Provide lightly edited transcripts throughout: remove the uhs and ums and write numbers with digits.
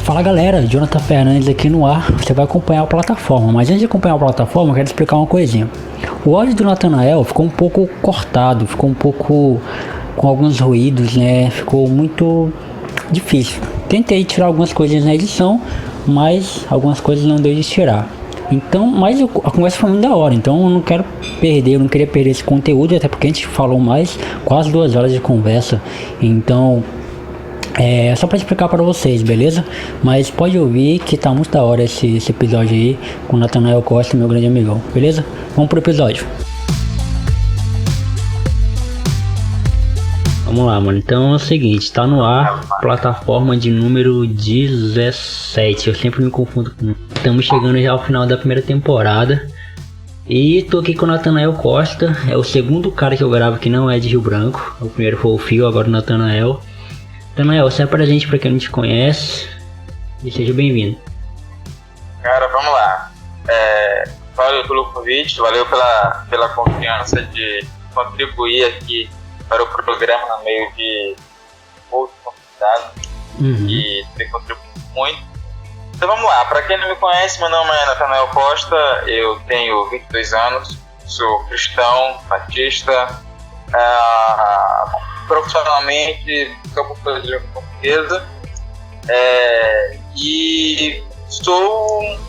Fala galera, Jonathan Fernandes aqui no ar. Você vai acompanhar a plataforma, mas antes de acompanhar a plataforma eu quero explicar uma coisinha. O áudio do Natanael ficou um pouco cortado, ficou um pouco com alguns ruídos, né? Ficou muito difícil. Tentei tirar algumas coisas na edição, mas algumas coisas não deu de tirar. Então, mas a conversa foi muito da hora, então eu não queria perder esse conteúdo, até porque a gente falou mais quase 2 horas de conversa. Então é só pra explicar pra vocês, beleza? Mas pode ouvir que tá muito da hora esse episódio aí com o Natanael Costa, meu grande amigão, beleza? Vamos pro episódio. Vamos lá, mano. Então é o seguinte, tá no ar, plataforma de número 17. Eu sempre me confundo com... Estamos chegando já ao final da primeira temporada. E tô aqui com o Natanael Costa. É o segundo cara que eu gravo que não é de Rio Branco. O primeiro foi o Fio, agora o Natanael. Natanael, sai pra gente, pra quem não te conhece, e seja bem-vindo. Cara, vamos lá. Valeu pelo convite, valeu pela confiança de contribuir aqui para o programa no meio de outros convidados e ter contribuído muito. Então vamos lá, para quem não me conhece, meu nome é Natanael Costa, eu tenho 22 anos, sou cristão, batista, profissionalmente campo de portuguesa, e sou um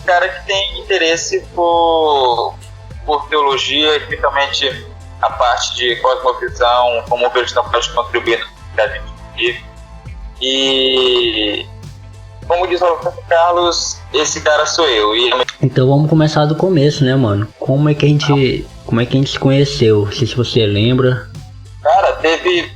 cara que tem interesse por teologia, especialmente a parte de cosmovisão, como o cristão pode contribuir na vida de gente. E como diz o Roberto Carlos, esse cara sou eu. Então vamos começar do começo, né, mano? Como é que a gente se conheceu? Não sei se você lembra. Cara, teve...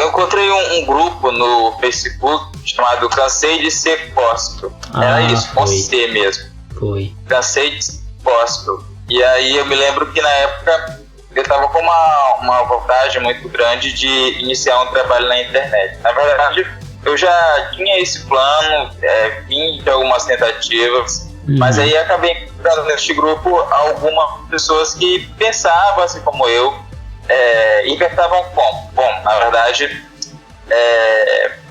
eu encontrei um grupo no Facebook chamado Cansei de Ser Gospel. Era isso, com C mesmo. Foi. Cansei de Ser Gospel. E aí eu me lembro que na época eu tava com uma vontade muito grande de iniciar um trabalho na internet. Na verdade, eu já tinha esse plano, vim de algumas tentativas, mas aí acabei encontrando neste grupo algumas pessoas que pensavam assim como eu, e pensavam como? Bom, na verdade,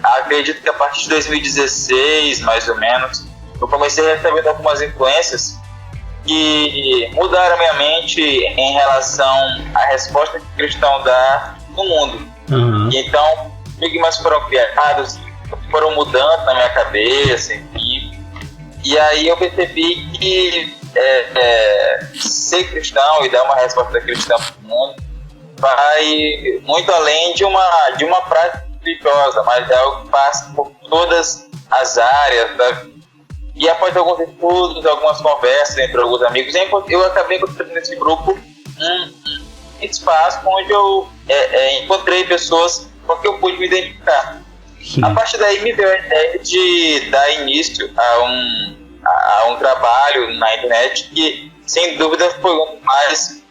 acredito que a partir de 2016, mais ou menos, eu comecei a receber algumas influências que mudaram minha mente em relação à resposta que o cristão dá no mundo. Então, enigmas foram criados, foram mudando na minha cabeça, e aí eu percebi que ser cristão e dar uma resposta cristã para o mundo vai muito além de uma prática religiosa, mas é algo que passa por todas as áreas da vida. E após alguns estudos, algumas conversas entre alguns amigos, eu acabei encontrando nesse grupo um espaço onde eu encontrei pessoas com que eu pude me identificar. Sim. A partir daí me veio a ideia de dar início a um trabalho na internet que, sem dúvida, foi um dos mais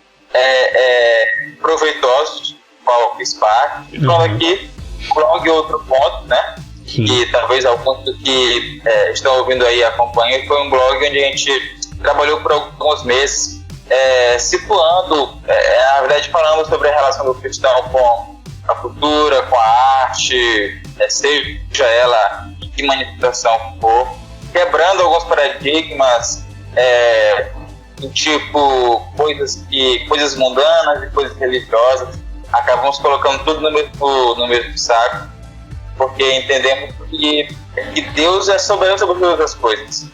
proveitosos, qual eu fiz parte. Falando aqui, blog outro ponto, né? Sim. E talvez alguns que estão ouvindo aí acompanhem, foi um blog onde a gente trabalhou por alguns meses, situando, na verdade falando sobre a relação do cristão com a cultura, com a arte, seja ela em que manifestação for, quebrando alguns paradigmas, tipo coisas mundanas e coisas religiosas, acabamos colocando tudo no mesmo saco, porque entendemos que Deus é soberano sobre todas as coisas.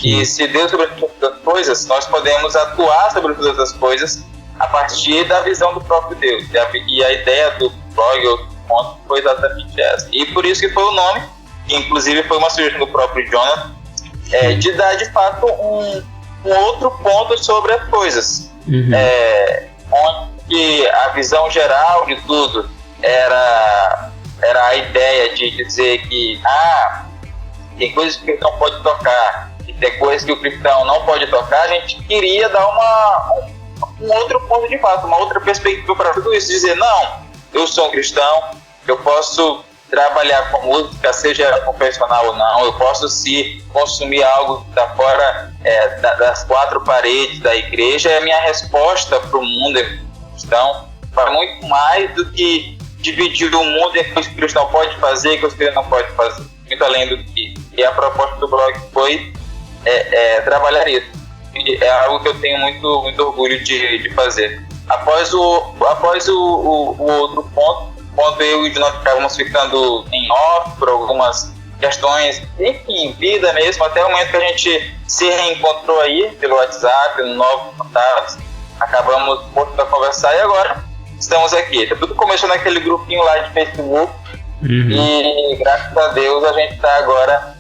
E se Deus é soberano sobre todas as coisas, nós podemos atuar sobre todas as coisas a partir da visão do próprio Deus. E a ideia do blog, o ponto, foi exatamente essa. E por isso que foi o nome, que inclusive foi uma sugestão do próprio Jonathan, de dar de fato um outro ponto sobre as coisas. Onde a visão geral de tudo era a ideia de dizer que tem coisas que o cristão pode tocar e tem coisas que o cristão não pode tocar, a gente queria dar um outro ponto de vista, uma outra perspectiva para tudo isso, dizer, não, eu sou um cristão, eu posso trabalhar com música, seja confessional ou não, eu posso se consumir algo que está fora das quatro paredes da igreja. É a minha resposta para o mundo cristão, vai muito mais do que dividir o mundo em que o cristão pode fazer e que o cristão não pode fazer, muito além do que. E a proposta do blog foi trabalhar isso, e é algo que eu tenho muito, muito orgulho de fazer. Após o outro ponto, quando eu e o Jonathan acabamos ficando em off por algumas questões, enfim, vida mesmo, até o momento que a gente se reencontrou aí pelo WhatsApp, no novo contato, acabamos voltando a conversar e agora estamos aqui. Tudo começou naquele grupinho lá de Facebook e graças a Deus a gente está agora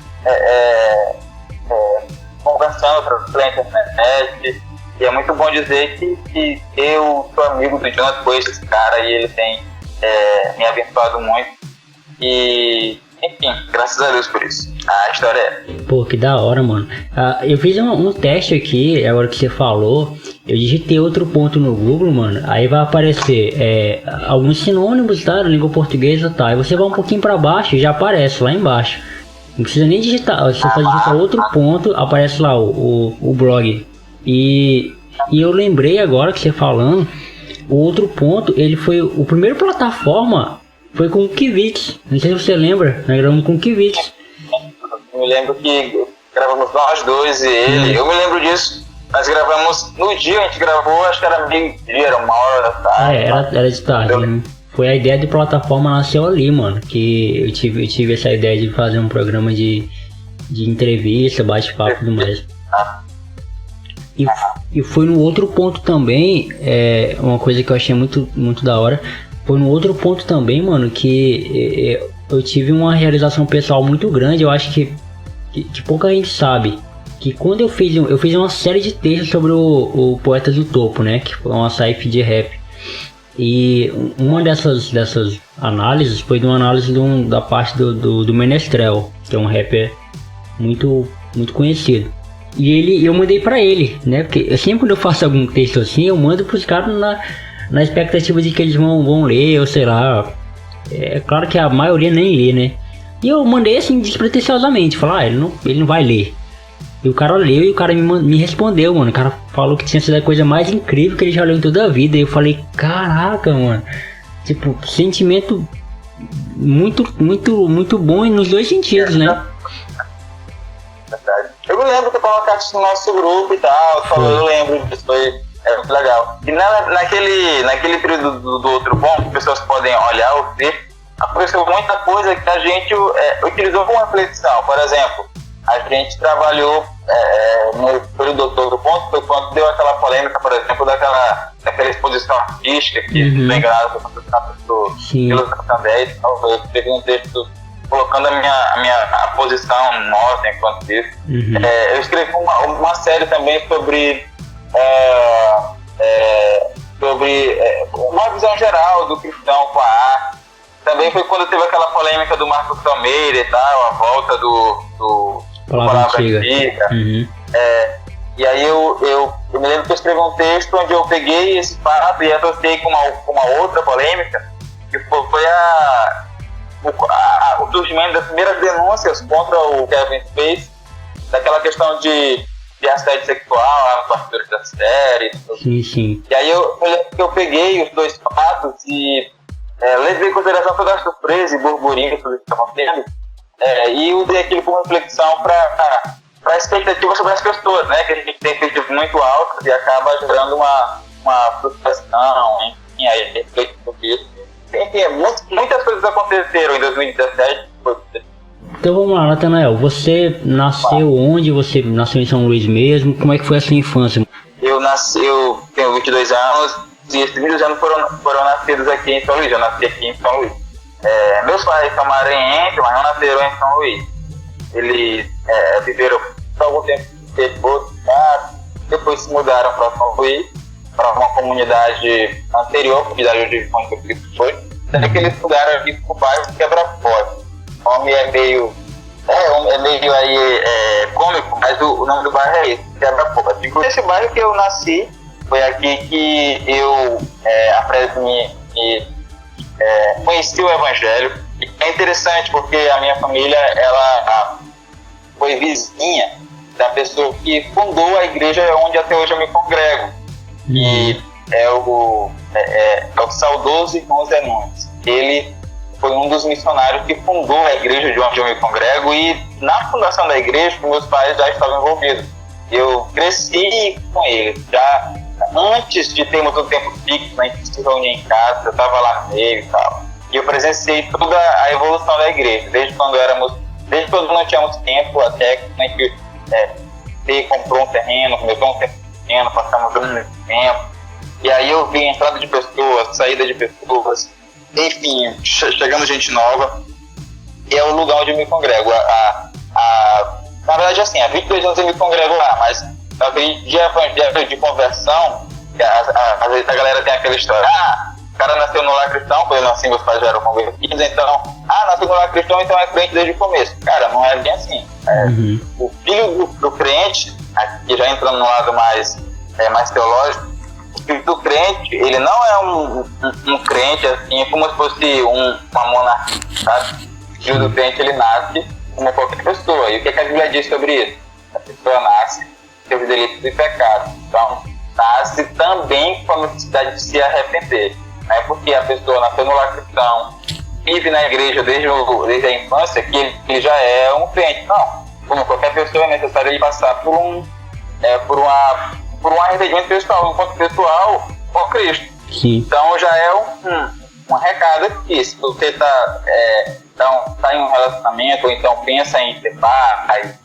conversando pela internet, e é muito bom dizer que eu sou amigo do Jonathan, conheço esse cara e ele tem me abençoado muito e, enfim, graças a Deus por isso. A história é... Pô, que da hora, mano. Eu fiz um teste aqui, agora que você falou, eu digitei outro ponto no Google, mano, aí vai aparecer alguns sinônimos, tá, na língua portuguesa, tá, aí você vai um pouquinho pra baixo e já aparece lá embaixo. Não precisa nem digitar, você só digita outro ponto, aparece lá o blog. E eu lembrei agora que você falando, o outro ponto, ele foi o primeiro plataforma, foi com o Kivitz. Não sei se você lembra, nós gravamos com o Kivitz. Eu me lembro que gravamos nós dois e ele, eu me lembro disso. Nós gravamos no dia, a gente gravou, acho que era meio-dia, era 1h da tarde. Era de tarde, né? Foi a ideia de plataforma nasceu ali, mano, que eu tive essa ideia de fazer um programa de entrevista, bate-papo e tudo mais. E foi no outro ponto também, uma coisa que eu achei muito, muito da hora, foi no outro ponto também, mano, que eu tive uma realização pessoal muito grande. Eu acho que pouca gente sabe, que quando eu fiz uma série de textos sobre o Poetas do Topo, né, que foi uma site de rap, e uma dessas análises foi de uma análise da parte do Menestrel, que é um rapper muito, muito conhecido. E eu mandei pra ele, né? Porque eu sempre quando eu faço algum texto assim, eu mando pros caras na expectativa de que eles vão ler, ou sei lá. É claro que a maioria nem lê, né? E eu mandei assim despretensiosamente, falar, ele não vai ler. E o cara leu e o cara me respondeu, mano. O cara falou que tinha sido a coisa mais incrível que ele já leu em toda a vida. E eu falei, caraca, mano. Tipo, sentimento muito, muito, muito bom nos dois sentidos, né? Eu me lembro que eu colocasse no nosso grupo e tal, eu lembro disso, foi muito legal. E naquele período do outro ponto, as pessoas podem olhar o texto, aconteceu muita coisa que a gente utilizou como reflexão. Por exemplo, a gente trabalhou no período do outro ponto, foi quando deu aquela polêmica, por exemplo, daquela exposição artística que foi enganada pelo Sandé. Então, eu peguei um texto colocando a posição nossa enquanto isso. Eu escrevi uma série também sobre uma visão geral do cristão com a arte. Também foi quando teve aquela polêmica do Marcos Palmeira e tal, a volta do Palavra Antiga. E aí eu me lembro que eu escrevi um texto onde eu peguei esse fato e associei com uma outra polêmica, que foi o surgimento das primeiras denúncias contra o Kevin Spacey, daquela questão de assédio sexual lá no bastidores da série. Sim. E aí eu peguei os dois fatos e levei em consideração toda a surpresa e burburinho que estavam tendo, e usei aquilo como reflexão para a expectativa sobre as pessoas, né? Que a gente tem expectativas muito altas e acaba gerando uma frustração, enfim, aí reflete sobre isso. Enfim, muitas coisas aconteceram em 2017. Então vamos lá, Natanael, você nasceu onde? Você nasceu em São Luís mesmo? Como é que foi a sua infância? Eu tenho 22 anos e esses 22 anos foram nascidos aqui em São Luís. Eu nasci aqui em São Luís. Meus pais são maranhenses, mas não nasceram em São Luís. Eles viveram por algum tempo depois se mudaram para São Luís, para uma comunidade anterior, a comunidade onde o Cristo foi. Até que eles mudaram aqui para o bairro Quebra-Foz. O nome é meio meio aí cômico, mas o nome do bairro é esse, Quebra-Fogo. Esse bairro que eu nasci, foi aqui que eu conheci o Evangelho. E é interessante porque a minha família, ela foi vizinha da pessoa que fundou a igreja onde até hoje eu me congrego. E é o saudoso irmão Zé Nunes. Ele foi um dos missionários que fundou a igreja de onde eu me congrego, e na fundação da igreja meus pais já estavam envolvidos. Eu cresci com ele, já antes de termos um tempo fixo, a gente se reunia em casa, eu estava lá no meio e tal. E eu presenciei toda a evolução da igreja, desde quando não tínhamos tempo, até que a gente comprou um terreno, começou um terreno, passamos um tempo. E aí eu vi a entrada de pessoas, saída de pessoas, enfim, chegando gente nova. E é o lugar onde eu me congrego. Na verdade, assim, há 22 anos eu me congrego lá, mas de evangelho, de conversão, às vezes a galera tem aquela história, o cara nasceu no lar cristão, quando eu nasci meus pais já eram convertidos, então, nasceu no lar cristão, então é crente desde o começo. Cara, não é bem assim. O filho do crente, aqui já entrando no lado mais teológico, o filho do crente, ele não é um crente assim, como se fosse uma monarquia, sabe? O filho do crente, ele nasce como qualquer pessoa. E o que a Bíblia diz sobre isso? A pessoa nasce com delitos e pecados. Então, nasce também com a necessidade de se arrepender. Não é porque a pessoa nasceu no lar cristão, vive na igreja desde a infância, que ele já é um crente. Não. Como qualquer pessoa, é necessário ele passar por um arrependimento pessoal, enquanto pessoal, com Cristo. Sim. Então, já é um recado aqui. Se você está em um relacionamento, ou então pensa em ter pai,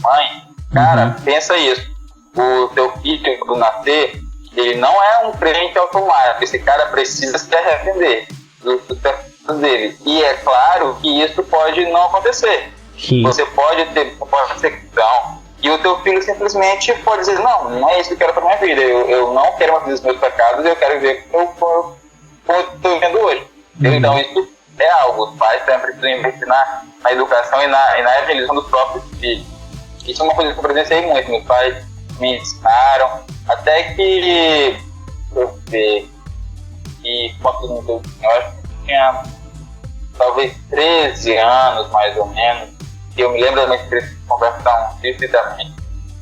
mãe, cara, pensa isso. O teu filho, quando nascer, ele não é um crente automático. Esse cara precisa se arrepender dos pecados dele. E é claro que isso pode não acontecer. Sim. Você pode ser cristão, e o teu filho simplesmente pode dizer, não é isso que eu quero para minha vida. Eu não quero mais viver os meus pecados, eu quero viver como eu estou vivendo hoje. Então isso é algo. Os pais também precisam investir na educação e na evangelização dos próprios filhos. Isso é uma coisa que eu presenciei muito. Meus pais me ensinaram, até que eu sei que quando eu acho que tinha talvez 13 anos, mais ou menos, e eu me lembro da minha experiência de conversão vividamente.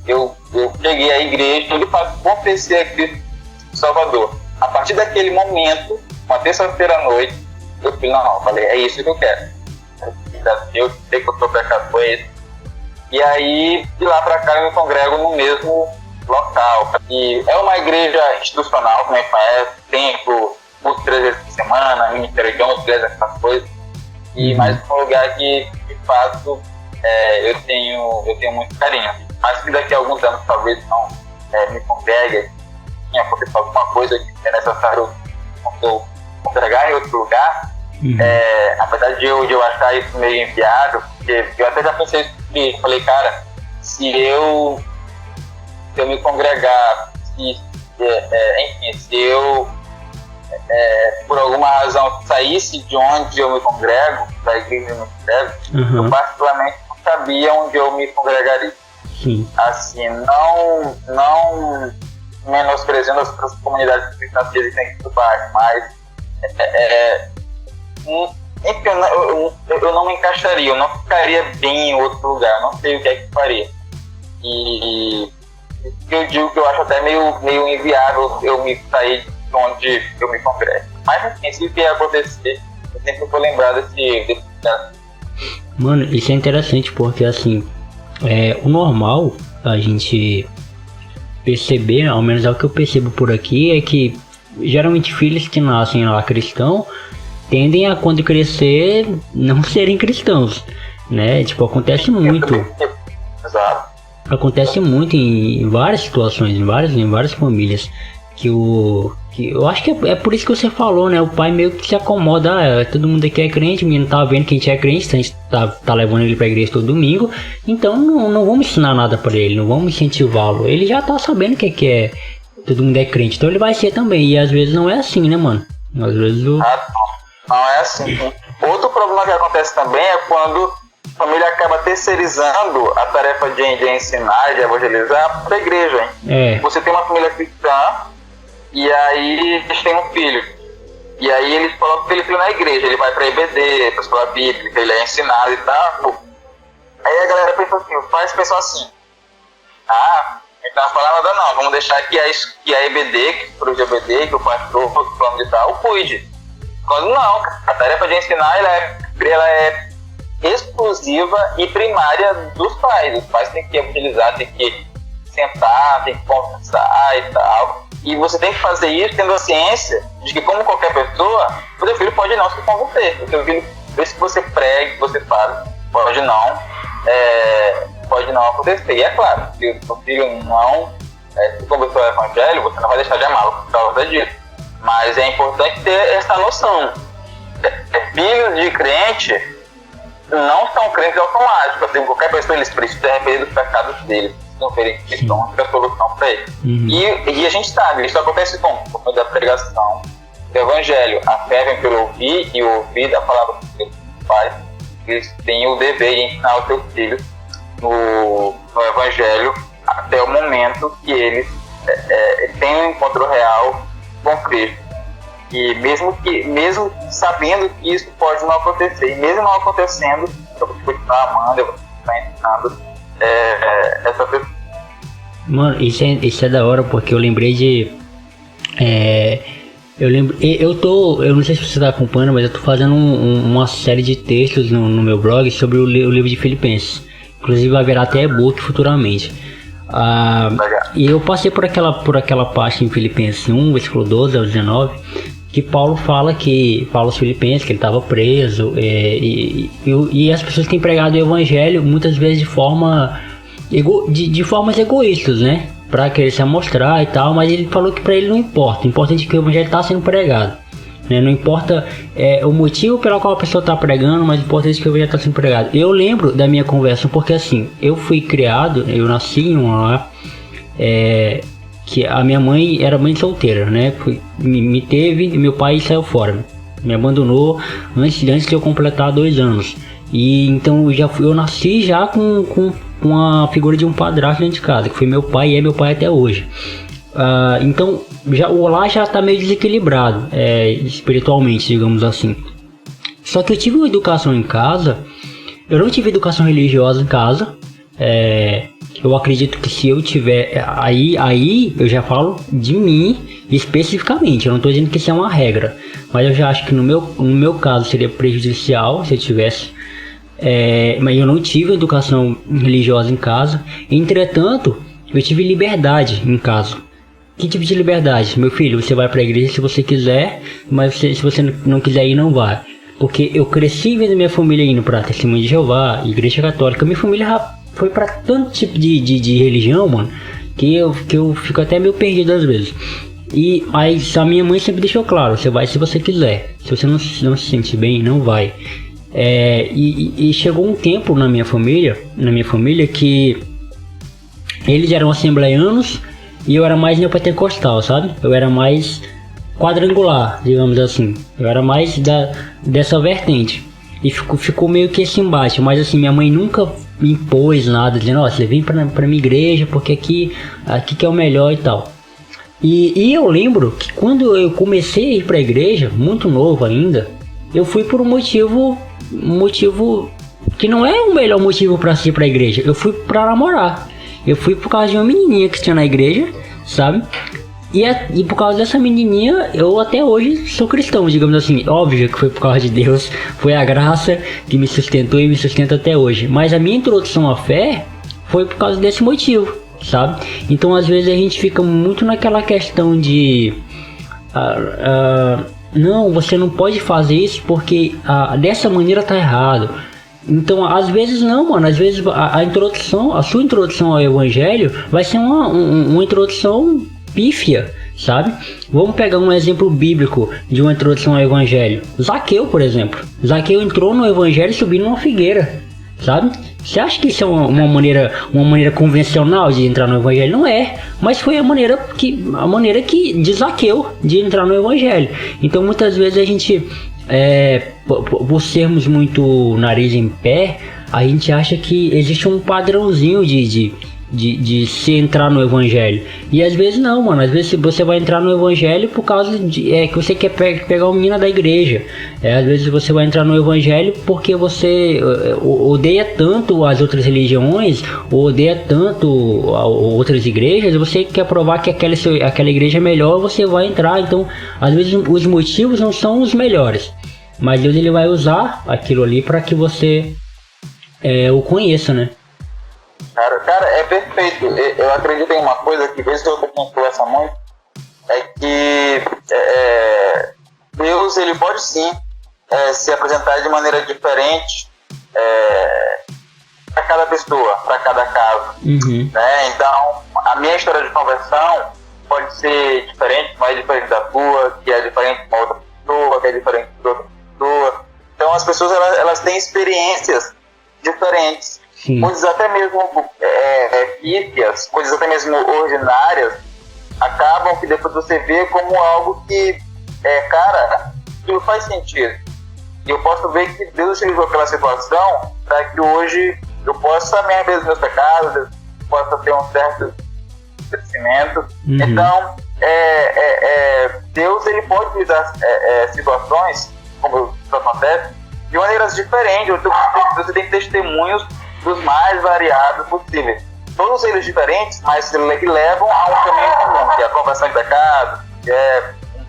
Eu cheguei à igreja e de fato confessei a Cristo Salvador. A partir daquele momento, uma terça-feira à noite, eu falei, é isso que eu quero. Eu sei que eu sou pecador, é isso. E aí, de lá pra cá, eu me congrego no mesmo local. E é uma igreja institucional, como é que conhece, templo, curso 3 vezes por semana, ministério de 11, essas coisas. E mais um lugar que, de fato, eu tenho muito carinho. Mas que daqui a alguns anos, talvez, não me congregue, porque alguma coisa que é necessário eu congregar em outro lugar. Apesar de eu achar isso meio enviado, porque eu até já pensei isso comigo, falei, cara, se eu me congregar, se eu por alguma razão saísse de onde eu me congrego, da igreja eu me congrego, eu particularmente não sabia onde eu me congregaria. Sim. Assim, não menosprezando as outras comunidades cristãs que existem aqui do bairro, mas enfim, eu não me encaixaria, eu não ficaria bem em outro lugar, eu não sei o que é que faria. E eu digo que eu acho até meio inviável eu me sair de onde eu me congrego. Mas enfim, se vier acontecer, eu sempre vou lembrar desse caso. Mano, isso é interessante porque assim, o normal a gente perceber, ao menos é o que eu percebo por aqui, é que geralmente filhos que nascem lá cristão tendem a, quando crescer, não serem cristãos, né? Tipo, acontece muito. Exato. Acontece muito em várias situações, em várias famílias, que eu acho que é por isso que você falou, né? O pai meio que se acomoda, todo mundo aqui é crente, o menino tá vendo que a gente é crente, a gente tá levando ele pra igreja todo domingo, então não vamos ensinar nada pra ele, não vamos incentivá-lo. Ele já tá sabendo que é todo mundo é crente, então ele vai ser também, e às vezes não é assim, né, mano? Às vezes não é assim. Outro problema que acontece também é quando a família acaba terceirizando a tarefa de ensinar, de evangelizar para a igreja, hein? Você tem uma família cristã e aí eles têm um filho. E aí eles colocam aquele filho na igreja, ele vai para a EBD, para a escola bíblica, ele é ensinado e tal. Aí a galera pensa assim, os pais pensam assim, então não fala nada não, vamos deixar que a EBD, que o EBD, que o pastor, o plano de tal, cuide. Quando não, a tarefa de ensinar ela é exclusiva e primária dos pais. Os pais têm que utilizar, têm que sentar, têm que conversar e tal. E você tem que fazer isso tendo a ciência de que, como qualquer pessoa, o seu filho pode não se converter. O seu filho, desde que você pregue, que você fala, pode não acontecer. E é claro, se o seu filho não se converteu ao evangelho, você não vai deixar de amá-lo por causa disso. Mas é importante ter essa noção. Filhos de crente não são crentes automáticos. Assim, qualquer pessoa, eles precisam se arrepender dos pecados deles. Não verem que estão a solução para eles. E a gente sabe, isso acontece por meio da pregação do evangelho. A fé vem pelo ouvir, e o ouvir da palavra que Deus faz. Eles têm o dever de ensinar os seus filhos no evangelho até o momento que eles têm um encontro real com Cristo. E mesmo sabendo que isso pode não acontecer, e mesmo não acontecendo, eu vou continuar amando, eu vou continuar ensinando essa pessoa. Mano, isso é da hora, porque eu lembrei de eu não sei se você tá acompanhando, mas eu tô fazendo uma série de textos no meu blog sobre o livro de Filipenses. Inclusive vai virar até e-book futuramente. E eu passei por aquela parte em Filipenses 1, versículo 12 ao 19, que Paulo fala aos Filipenses que ele estava preso, e as pessoas têm pregado o evangelho muitas vezes de formas egoístas, né? Para querer se amostrar e tal, mas ele falou que para ele não importa. O importante é que o evangelho está sendo pregado, né? Não importa o motivo pelo qual a pessoa está pregando, mas o importante é que o evangelho está sendo pregado. Eu lembro da minha conversa, porque assim, eu nasci em um lar que a minha mãe era mãe solteira, né? Me teve e meu pai saiu fora, me abandonou antes de eu completar 2 anos. E então eu nasci já com a figura de um padrasto dentro de casa, que foi meu pai e é meu pai até hoje. Então o lar já está meio desequilibrado espiritualmente, digamos assim. Só que eu tive uma educação em casa, eu não tive educação religiosa em casa. Eu acredito que se eu tiver, aí eu já falo de mim especificamente, eu não estou dizendo que isso é uma regra, mas eu já acho que no meu caso seria prejudicial se eu tivesse, mas eu não tive educação religiosa em casa. Entretanto, eu tive liberdade em casa. Que tipo de liberdade? Meu filho, você vai para a igreja se você quiser, mas se você não quiser ir, não vai. Porque eu cresci vendo minha família indo para Testemunho de Jeová, Igreja Católica. Minha família foi para tanto tipo de religião, mano, que eu fico até meio perdido às vezes. Mas a minha mãe sempre deixou claro, você vai se você quiser. Se você não se sente bem, não vai. E chegou um tempo na minha família que eles eram assembleianos e eu era mais neopentecostal, sabe? Eu era mais quadrangular, digamos assim. Eu era mais dessa vertente. E ficou meio que esse embate. Mas assim, minha mãe nunca me impôs nada, dizendo, você vem pra minha igreja porque aqui que é o melhor e tal. E eu lembro que quando eu comecei a ir pra igreja, muito novo ainda, eu fui por um motivo que não é o melhor motivo pra ir pra igreja. Eu fui pra namorar. Eu fui por causa de uma menininha que tinha na igreja, sabe? E por causa dessa menininha, eu até hoje sou cristão, digamos assim. Óbvio que foi por causa de Deus, foi a graça que me sustentou e me sustenta até hoje. Mas a minha introdução à fé foi por causa desse motivo, sabe? Então às vezes a gente fica muito naquela questão de... não, você não pode fazer isso porque dessa maneira tá errado. Então, às vezes não, mano. Às vezes a sua introdução ao evangelho vai ser uma introdução pífia, sabe? Vamos pegar um exemplo bíblico de uma introdução ao evangelho. Zaqueu, por exemplo. Zaqueu entrou no evangelho subindo uma figueira, sabe? Você acha que isso é uma maneira convencional de entrar no evangelho? Não é, mas foi a maneira que de Zaqueu de entrar no evangelho. Então, muitas vezes a gente... por sermos muito nariz em pé, a gente acha que existe um padrãozinho de se entrar no evangelho. E às vezes não, mano. Às vezes você vai entrar no evangelho por causa de que você quer pegar o menino da igreja. Às vezes você vai entrar no evangelho porque você odeia tanto as outras religiões, ou odeia tanto outras igrejas, e você quer provar que aquela igreja é melhor, você vai entrar. Então, às vezes os motivos não são os melhores, mas Deus ele vai usar aquilo ali para que você o conheça, né? Cara, é perfeito. Eu acredito em uma coisa que, vezes eu conversa muito, é que Deus ele pode sim se apresentar de maneira diferente para cada pessoa, para cada caso. Uhum. Né? Então, a minha história de conversão pode ser diferente, mais diferente da tua, que é diferente de uma outra pessoa, que é diferente de outra pessoa. Então, as pessoas elas têm experiências diferentes. Sim. Coisas até mesmo pífias, coisas até mesmo ordinárias, acabam que depois você vê como algo que, cara, aquilo faz sentido. E eu posso ver que Deus utilizou aquela situação para que hoje eu possa me arrepender dos meus pecados, eu possa ter um certo crescimento. Uhum. Então, Deus ele pode utilizar situações, como isso acontece, de maneiras diferentes. Você tem testemunhos dos mais variados possíveis. Todos eles diferentes, mas que levam a um caminho comum, que é a conversão de pecado, que é um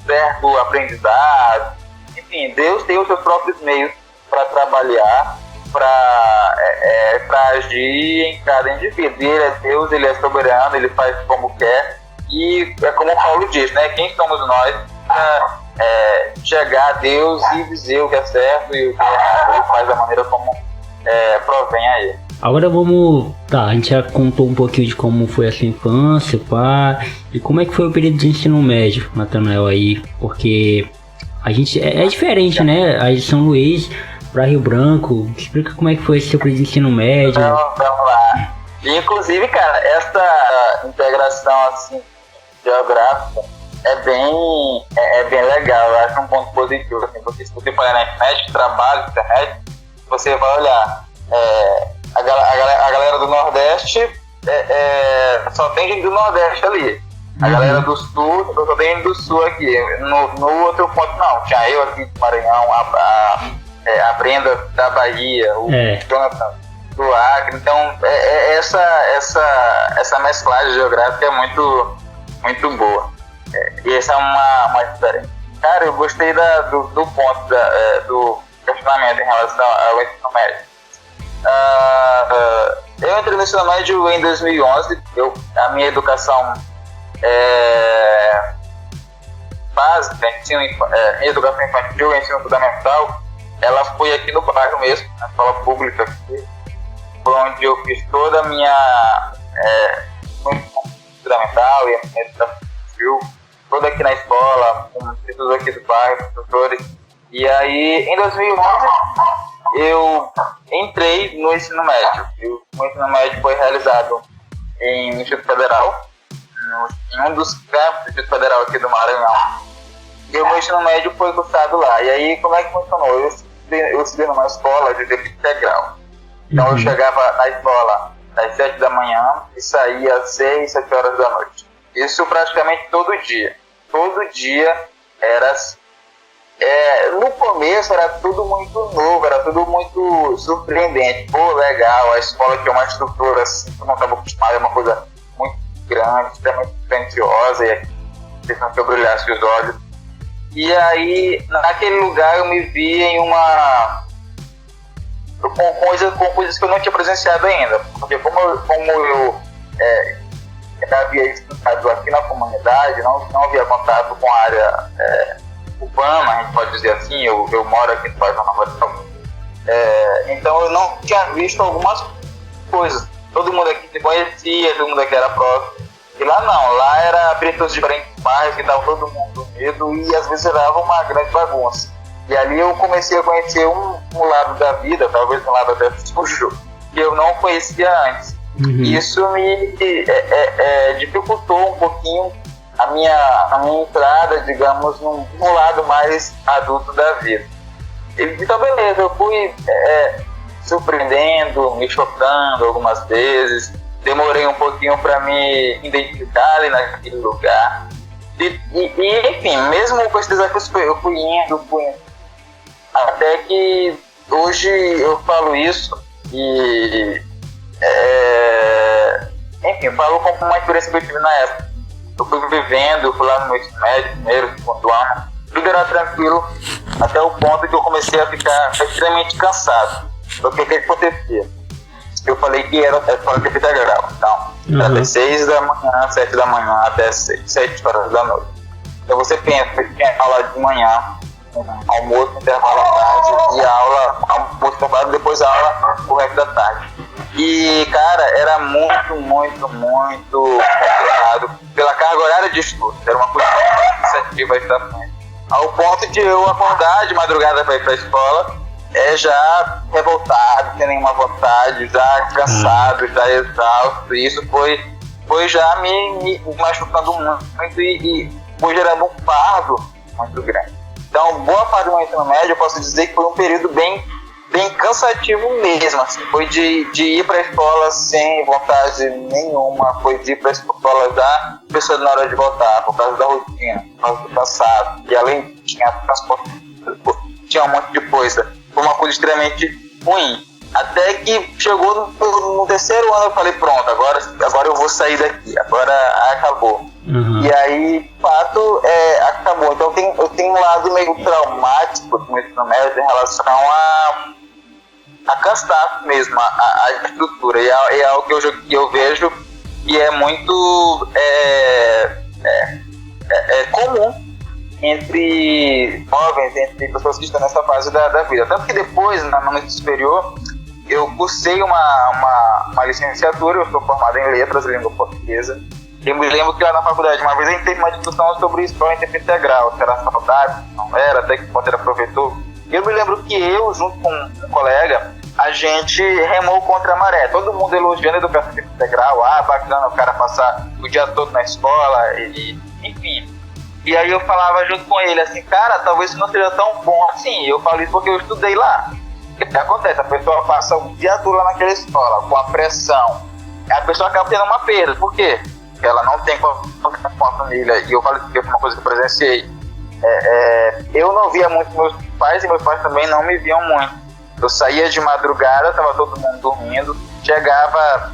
certo aprendizado. Enfim, Deus tem os seus próprios meios para trabalhar, para agir em cada indivíduo. E Ele é Deus, Ele é soberano, Ele faz como quer. E é como Paulo diz, né? Quem somos nós para chegar a Deus e dizer o que é certo e o que é errado? Ele faz da maneira como provém a Ele. Agora vamos... Tá, a gente já contou um pouquinho de como foi a sua infância, pá. E como é que foi o período de ensino médio, Natanael, aí? Porque a gente... É diferente, né? Aí de São Luís para Rio Branco. Explica como é que foi esse seu período de ensino médio. Vamos lá. E, inclusive, cara, essa integração, assim, geográfica é bem legal. Eu acho um ponto positivo, assim, porque se você for na internet, trabalho, internet, você vai olhar... A galera do Nordeste só tem gente do Nordeste ali. A galera do Sul só tem gente do Sul aqui. No outro ponto não. Tinha eu aqui do Maranhão, a Brenda da Bahia, o Jonathan do Acre. Então essa mesclagem geográfica é muito, muito boa. E essa é uma diferença. Cara, eu gostei do ponto do questionamento em relação ao ensino médio. Eu entrei no ensino médio em 2011. A minha educação básica, minha educação infantil, ensino fundamental, ela foi aqui no bairro mesmo, na escola pública aqui, foi onde eu fiz toda a minha fundamental e a minha educação infantil, toda aqui na escola, com pessoas aqui do bairro, professores. E aí, em 2011, eu entrei no ensino médio. O ensino médio foi realizado em um Instituto Federal, em um dos campos do Instituto Federal aqui do Maranhão. E o meu ensino médio foi cursado lá. E aí, como é que funcionou? Eu estudei numa escola de tempo integral. Então, eu chegava na escola às 7 da manhã e saía às 6, 7 horas da noite. Isso praticamente todo dia. Todo dia era... no começo era tudo muito novo, era tudo muito surpreendente. Pô, legal, a escola tinha uma estrutura assim, que eu não estava acostumado, é uma coisa muito grande, extremamente grandiosa, e a questão que eu brilhasse os olhos. E aí, naquele lugar eu me vi em com coisas que eu não tinha presenciado ainda. Porque como eu havia estudado aqui na comunidade, não havia contato com a área urbana, a gente pode dizer assim, eu moro aqui no bairro Nova York. Então eu não tinha visto algumas coisas. Todo mundo aqui se conhecia, todo mundo aqui era próximo. E lá não, lá era pessoas de diferentes bairros que estavam todo mundo unido e às vezes era uma grande bagunça. E ali eu comecei a conhecer um lado da vida, talvez um lado até sujo, que eu não conhecia antes. Uhum. Isso me dificultou um pouquinho a minha entrada, digamos, num lado mais adulto da vida. Então, beleza, eu fui surpreendendo, me chocando algumas vezes. Demorei um pouquinho para me identificar ali naquele lugar. E enfim, mesmo com esses desafios, eu fui indo. Até que hoje eu falo isso e... enfim, falo como uma experiência que eu tive na época. Eu fui vivendo, eu fui lá no meu ensino médio, primeiro, segundo ano. Tudo era tranquilo, até o ponto que eu comecei a ficar extremamente cansado. Porque o que acontecia? Eu falei que era escola de integral. Então, era das 6 da manhã, 7 da manhã, até 7 horas da noite. Então você pensa que tinha aula de manhã, almoço, intervalo à tarde, e almoço, intervalo, depois aula o resto da tarde. E, cara, era muito complicado pela carga horária de estudo. Era uma coisa cansativa estar frente. Ao ponto de eu acordar de madrugada para ir para a escola, já revoltado, sem nenhuma vontade, já cansado, já exausto. E isso foi já me machucando muito e foi gerando um fardo muito grande. Então, boa parte do meu ensino médio, eu posso dizer que foi um período bem cansativo mesmo, assim. Foi de ir para a escola sem vontade nenhuma, foi de ir para a escola já pensando na hora de voltar, por causa da rotina, por causa do passado, e além tinha transporte, tinha um monte de coisa. Foi uma coisa extremamente ruim. Até que chegou no terceiro ano, eu falei, pronto, agora eu vou sair daqui, agora acabou. E aí, de fato, acabou. Então eu tenho um lado meio traumático do meu ensino médio em relação a cansaço mesmo, a estrutura. E é algo que eu vejo que é muito comum entre jovens, entre pessoas que estão nessa fase da vida. Tanto que depois, no ensino superior, eu cursei uma licenciatura, eu sou formado em letras, língua portuguesa. Eu me lembro que lá na faculdade, uma vez a gente teve uma discussão sobre escola em tempo integral, se era saudável, se não era, até que ponto era proveitoso. Eu me lembro que eu, junto com um colega, a gente remou contra a maré. Todo mundo elogiando a educação em tempo integral, bacana o cara passar o dia todo na escola, enfim. E aí eu falava junto com ele assim, cara, talvez isso não seja tão bom assim. Eu falo isso porque eu estudei lá. O que acontece? A pessoa passa o dia todo lá naquela escola, com a pressão. A pessoa acaba tendo uma perda. Por quê? Porque ela não tem contato com a família. E eu falo isso porque foi uma coisa que eu presenciei. Eu não via muito meus pais e meus pais também não me viam muito. Eu saía de madrugada, estava todo mundo dormindo. Chegava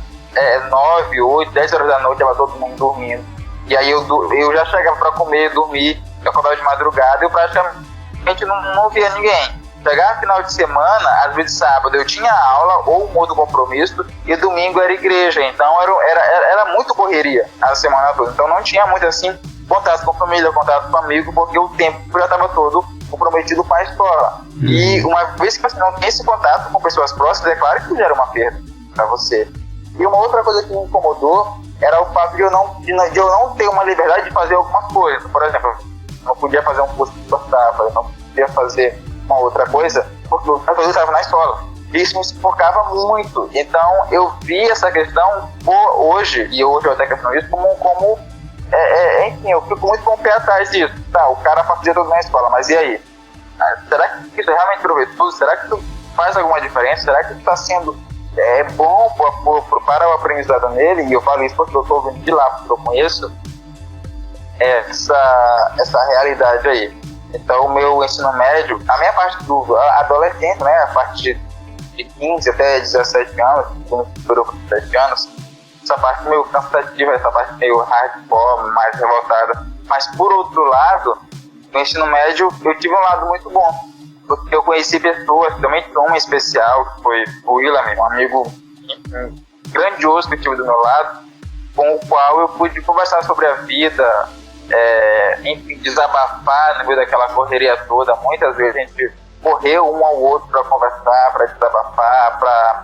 9, 8, 10 horas da noite, estava todo mundo dormindo. E aí eu já chegava para comer, dormir, eu acordava de madrugada e eu praticamente não via ninguém. Chegava final de semana, às vezes sábado eu tinha aula ou um outro compromisso e domingo era igreja, então era muito correria a semana toda. Então não tinha muito assim contato com a família, contato com amigo, porque o tempo já estava todo comprometido com a escola. E uma vez que você não tem esse contato com pessoas próximas, é claro que gera uma perda para você. E uma outra coisa que me incomodou era o fato de eu não ter uma liberdade de fazer algumas coisas. Por exemplo, eu não podia fazer um curso de fotografia, eu não podia fazer uma outra coisa, porque eu estava na escola. Isso me sufocava muito. Então, eu vi essa questão hoje, e hoje eu até questiono isso, como enfim, eu fico muito com o pé atrás disso. Tá, o cara fazia tudo na escola, mas e aí? Será que isso é realmente proveitoso? Será que isso faz alguma diferença? Será que isso está sendo bom para o aprendizado nele? E eu falo isso porque eu estou vindo de lá, porque eu conheço essa realidade aí. Então, o meu ensino médio, a minha parte do adolescente, né, a parte de 15 até 17 anos, com 17 anos, essa parte meio cansativa, essa parte meio hardcore, mais revoltada. Mas, por outro lado, no ensino médio, eu tive um lado muito bom, porque eu conheci pessoas, também uma especial, que foi o Willam, um amigo grandioso que eu tive do meu lado, com o qual eu pude conversar sobre a vida, enfim, desabafar no meio daquela correria toda. Muitas vezes a gente correu um ao outro para conversar, para desabafar, para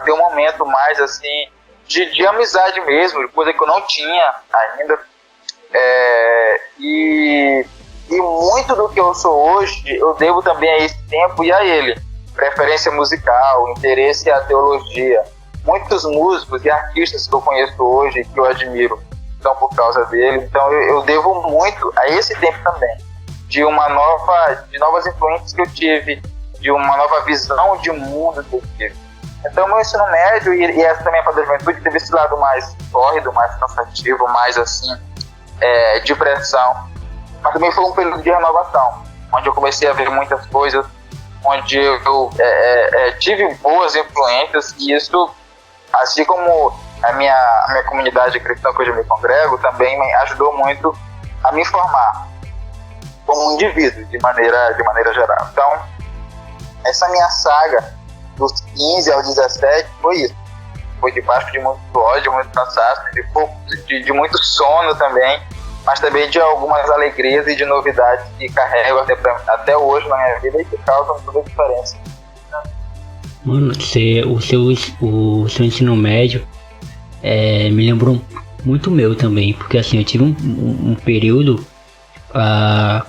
ter um momento mais assim de amizade mesmo, de coisa que eu não tinha ainda. E muito do que eu sou hoje eu devo também a esse tempo e a ele. Preferência musical, interesse à teologia. Muitos músicos e artistas que eu conheço hoje, que eu admiro, são por causa dele. Então eu devo muito a esse tempo também, de novas influências que eu tive de uma nova visão de mundo que eu tive. Então, meu ensino médio e essa também para a juventude teve esse lado mais sórdido, mais cansativo, mais assim, de pressão. Mas também foi um período de renovação, onde eu comecei a ver muitas coisas, onde eu tive boas influências, e isso, assim como a minha comunidade cristã que hoje eu me congrego, também me ajudou muito a me formar como um indivíduo, de maneira geral. Então, essa minha saga dos 15 aos 17 foi isso. Foi debaixo de muito ódio, muito cansaço, de muito sono também, mas também de algumas alegrias e de novidades que carrego até hoje na minha vida e que causam toda a diferença. Mano, o seu ensino médio me lembrou muito meu também, porque assim, eu tive um período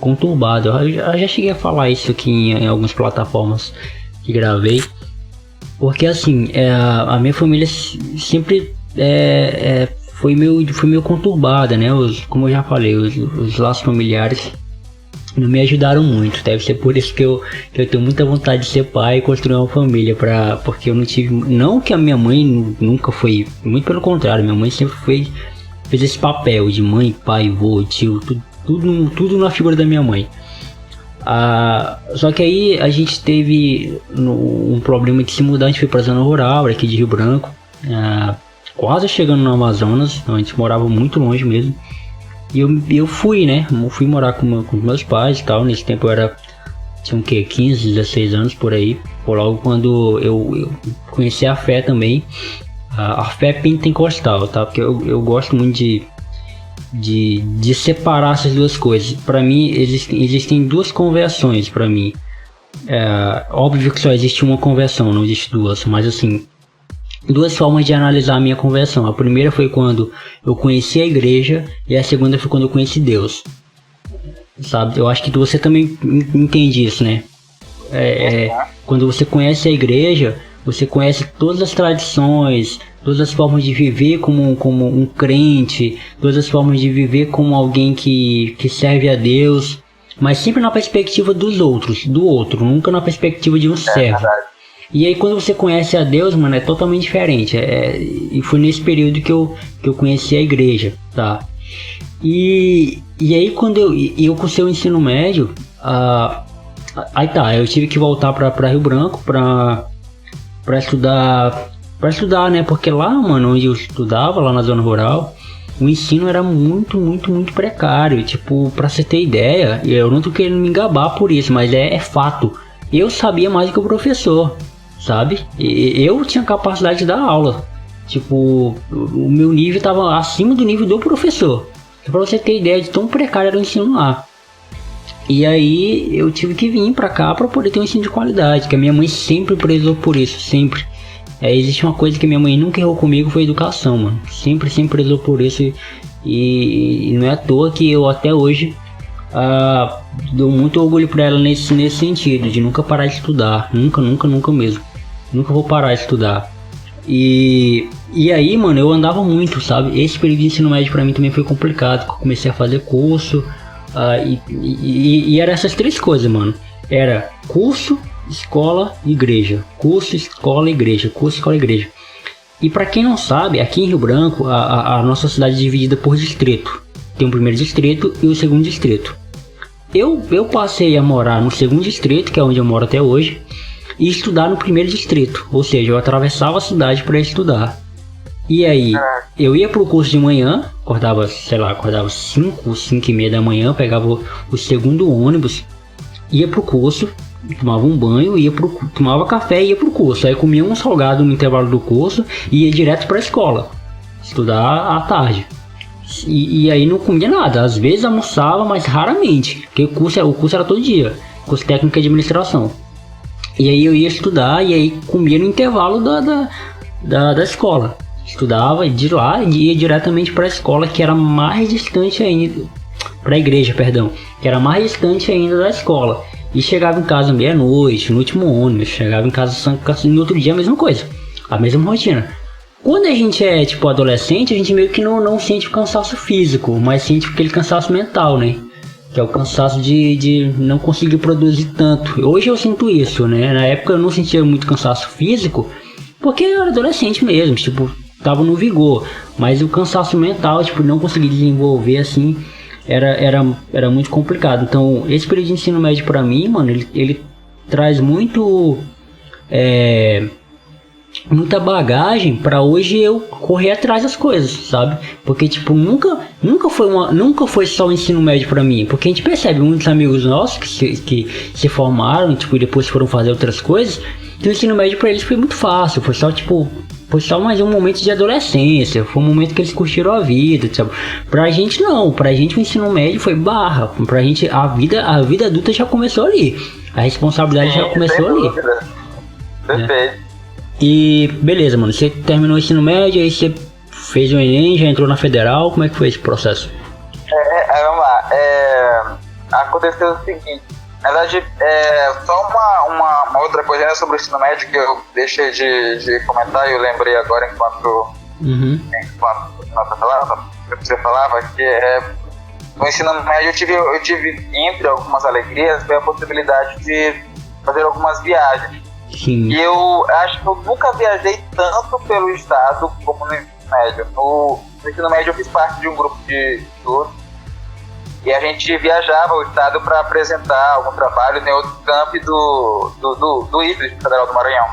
conturbado. Eu já cheguei a falar isso aqui em algumas plataformas que gravei, porque assim, a minha família sempre foi meio conturbada, né? Como eu já falei, os laços familiares não me ajudaram muito. Deve ser por isso que eu tenho muita vontade de ser pai e construir uma família, porque eu não tive, não que a minha mãe nunca foi, muito pelo contrário, minha mãe sempre fez esse papel de mãe, pai, vô, tio, tudo na figura da minha mãe. Só que aí a gente teve um problema de se mudar. A gente foi pra zona rural aqui de Rio Branco, quase chegando no Amazonas. A gente morava muito longe mesmo. E eu fui, né? Eu fui morar com meus pais e tal. Nesse tempo eu tinha 15, 16 anos por aí. Logo quando eu conheci a fé também. A fé pentecostal, tá? Porque eu gosto muito de separar essas duas coisas. Para mim existem duas conversões para mim. Óbvio que só existe uma conversão, não existe duas, mas assim, duas formas de analisar a minha conversão. A primeira foi quando eu conheci a igreja, e a segunda foi quando eu conheci Deus, sabe? Eu acho que você também entende isso, né? Quando você conhece a igreja, você conhece todas as tradições, todas as formas de viver como um crente, todas as formas de viver como alguém que serve a Deus, mas sempre na perspectiva do outro, nunca na perspectiva de um servo. E aí quando você conhece a Deus, mano, é totalmente diferente. E foi nesse período que eu conheci a igreja, tá? E aí quando eu cursei o ensino médio, eu tive que voltar pra Rio Branco pra estudar, né? Porque lá, mano, onde eu estudava, lá na zona rural, o ensino era muito, muito, muito precário. Tipo, pra você ter ideia, eu não tô querendo me gabar por isso, mas é fato. Eu sabia mais do que o professor, sabe? Eu tinha capacidade de dar aula. Tipo, o meu nível tava acima do nível do professor. Pra você ter ideia de tão precário era o ensino lá. E aí eu tive que vir pra cá pra poder ter um ensino de qualidade, que a minha mãe sempre prezou por isso, sempre. Existe uma coisa que minha mãe nunca errou comigo, foi educação, mano. Sempre prezou por isso, e não é à toa que eu até hoje dou muito orgulho pra ela nesse sentido, de nunca parar de estudar. Nunca mesmo. Nunca vou parar de estudar. E aí, mano, eu andava muito, sabe? Esse período de ensino médio pra mim também foi complicado, porque eu comecei a fazer curso. E era essas três coisas, mano. Era curso, escola, igreja. Curso, escola, igreja. Curso, escola, igreja. E pra quem não sabe, aqui em Rio Branco, a nossa cidade é dividida por distrito. Tem o primeiro distrito e o segundo distrito. Eu passei a morar no segundo distrito, que é onde eu moro até hoje, e estudar no primeiro distrito. Ou seja, eu atravessava a cidade para estudar. E aí, eu ia pro curso de manhã, acordava 5h30 da manhã, pegava o segundo ônibus, ia pro curso, tomava um banho, tomava café e ia pro curso. Aí comia um salgado no intervalo do curso e ia direto pra escola, estudar à tarde. E aí não comia nada, às vezes almoçava, mas raramente, porque o curso era todo dia, curso técnico de administração. E aí eu ia estudar e aí comia no intervalo da escola. Estudava de lá e ia diretamente para a escola, que era mais distante ainda, para a igreja, perdão, que era mais distante ainda da escola. E chegava em casa meia-noite, no último ônibus, chegava em casa no outro dia a mesma coisa, a mesma rotina. Quando a gente é tipo adolescente, a gente meio que não sente o cansaço físico, mas sente aquele cansaço mental, né? Que é o cansaço de não conseguir produzir tanto. Hoje eu sinto isso, né? Na época eu não sentia muito cansaço físico, porque eu era adolescente mesmo, tipo, tava no vigor. Mas o cansaço mental, tipo, não conseguir desenvolver assim, era muito complicado. Então, esse período de ensino médio pra mim, mano, ele traz muita bagagem pra hoje eu correr atrás das coisas, sabe? Porque tipo, nunca foi só o ensino médio pra mim, porque a gente percebe muitos amigos nossos que se formaram, tipo, e depois foram fazer outras coisas, que o ensino médio pra eles foi muito fácil, foi só mais um momento de adolescência, foi um momento que eles curtiram a vida, sabe? Pra gente não, pra gente o ensino médio foi barra, pra gente a vida adulta já começou ali, a responsabilidade já começou ali. Perfeito. E beleza, mano, você terminou o ensino médio, aí você fez o Enem, já entrou na Federal, como é que foi esse processo? Vamos lá, aconteceu o seguinte, na verdade, só uma outra coisa, né, sobre o ensino médio que eu deixei de comentar e eu lembrei agora enquanto você falava, que no ensino médio eu tive, entre algumas alegrias, foi a possibilidade de fazer algumas viagens. Sim. E eu acho que eu nunca viajei tanto pelo estado como no ensino médio. No ensino médio eu fiz parte de um grupo de estudos e a gente viajava o estado para apresentar algum trabalho em outro campo do IFES, Federal do Maranhão.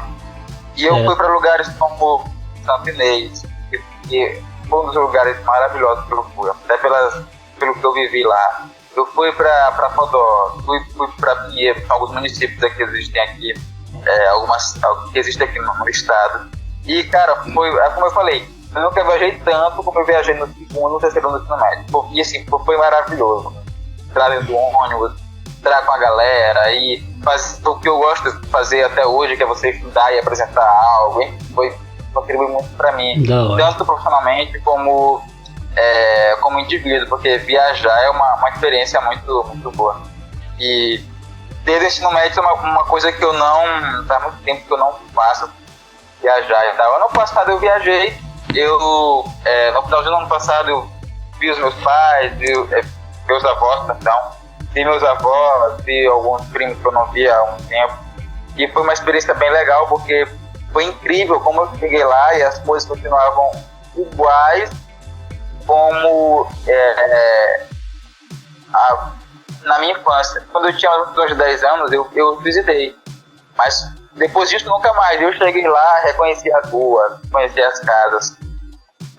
E eu fui para lugares como Santo Inês, que foi um dos lugares maravilhosos que eu fui, até pelo que eu vivi lá. Eu fui para Fodó, fui para Pinheiro, que são alguns municípios que existem aqui. Algumas que existem aqui no estado. E, cara, foi como eu falei, eu nunca viajei tanto como eu viajei no segundo, no terceiro ano do ensino médio. E assim, foi maravilhoso. Entrar dentro do ônibus, entrar com a galera e fazer o que eu gosto de fazer até hoje, que é você estudar e apresentar algo, hein? Contribuiu muito pra mim, tanto profissionalmente como indivíduo, porque viajar é uma experiência muito, muito boa. E desde o ensino médio é uma coisa que eu não, faz muito tempo que eu não faço, viajar e tal. Ano passado eu viajei, no final do ano passado eu vi os meus pais, meus avós, perdão, vi meus avós, vi alguns primos que eu não via há um tempo, e foi uma experiência bem legal, porque foi incrível como eu cheguei lá e as coisas continuavam iguais, como na minha infância. Quando eu tinha uns 10 anos, eu visitei. Mas depois disso, nunca mais. Eu cheguei lá, reconheci as ruas, conheci as casas.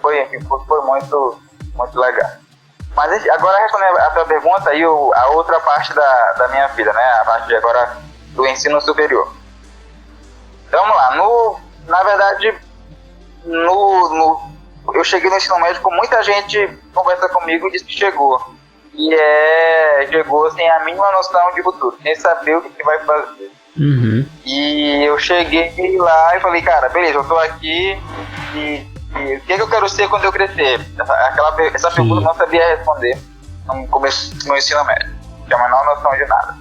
Foi muito, muito legal. Mas agora, respondendo a tua pergunta, aí a outra parte da minha vida, né? A parte de agora do ensino superior. Então, vamos lá. Na verdade, eu cheguei no ensino médio com muita gente conversa comigo e disse que chegou. E chegou sem a mínima noção de futuro, sem saber o que vai fazer. Uhum. E eu cheguei lá e falei, cara, beleza, eu tô aqui e o que eu quero ser quando eu crescer? Essa pergunta eu não sabia responder no começo do meu ensino médio. Não tinha a menor noção de nada.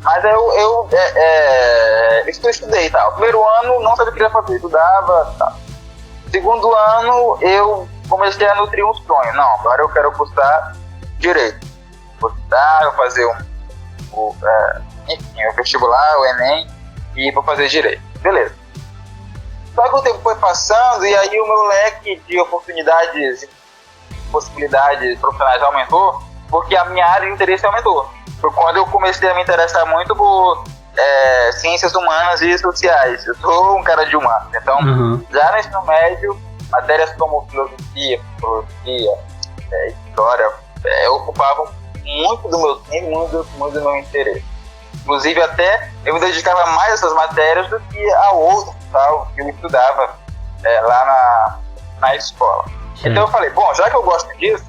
Mas eu estudei e tal. Primeiro ano não sabia o que queria fazer, estudava e tal. Segundo ano eu comecei a nutrir um sonho. Não, agora eu quero cursar Direito. Eu fazer o vestibular, o Enem, e vou fazer Direito. Beleza. Só que o tempo foi passando e aí o meu leque de oportunidades, possibilidades profissionais aumentou, porque a minha área de interesse aumentou. Foi quando eu comecei a me interessar muito por ciências humanas e sociais. Eu sou um cara de humanas, então já no ensino médio, matérias como filosofia, história, ocupavam muito do meu tempo, muito do meu interesse. Inclusive até eu me dedicava mais a essas matérias do que a outras, tal, que eu estudava lá na escola. Sim. Então eu falei, bom, já que eu gosto disso,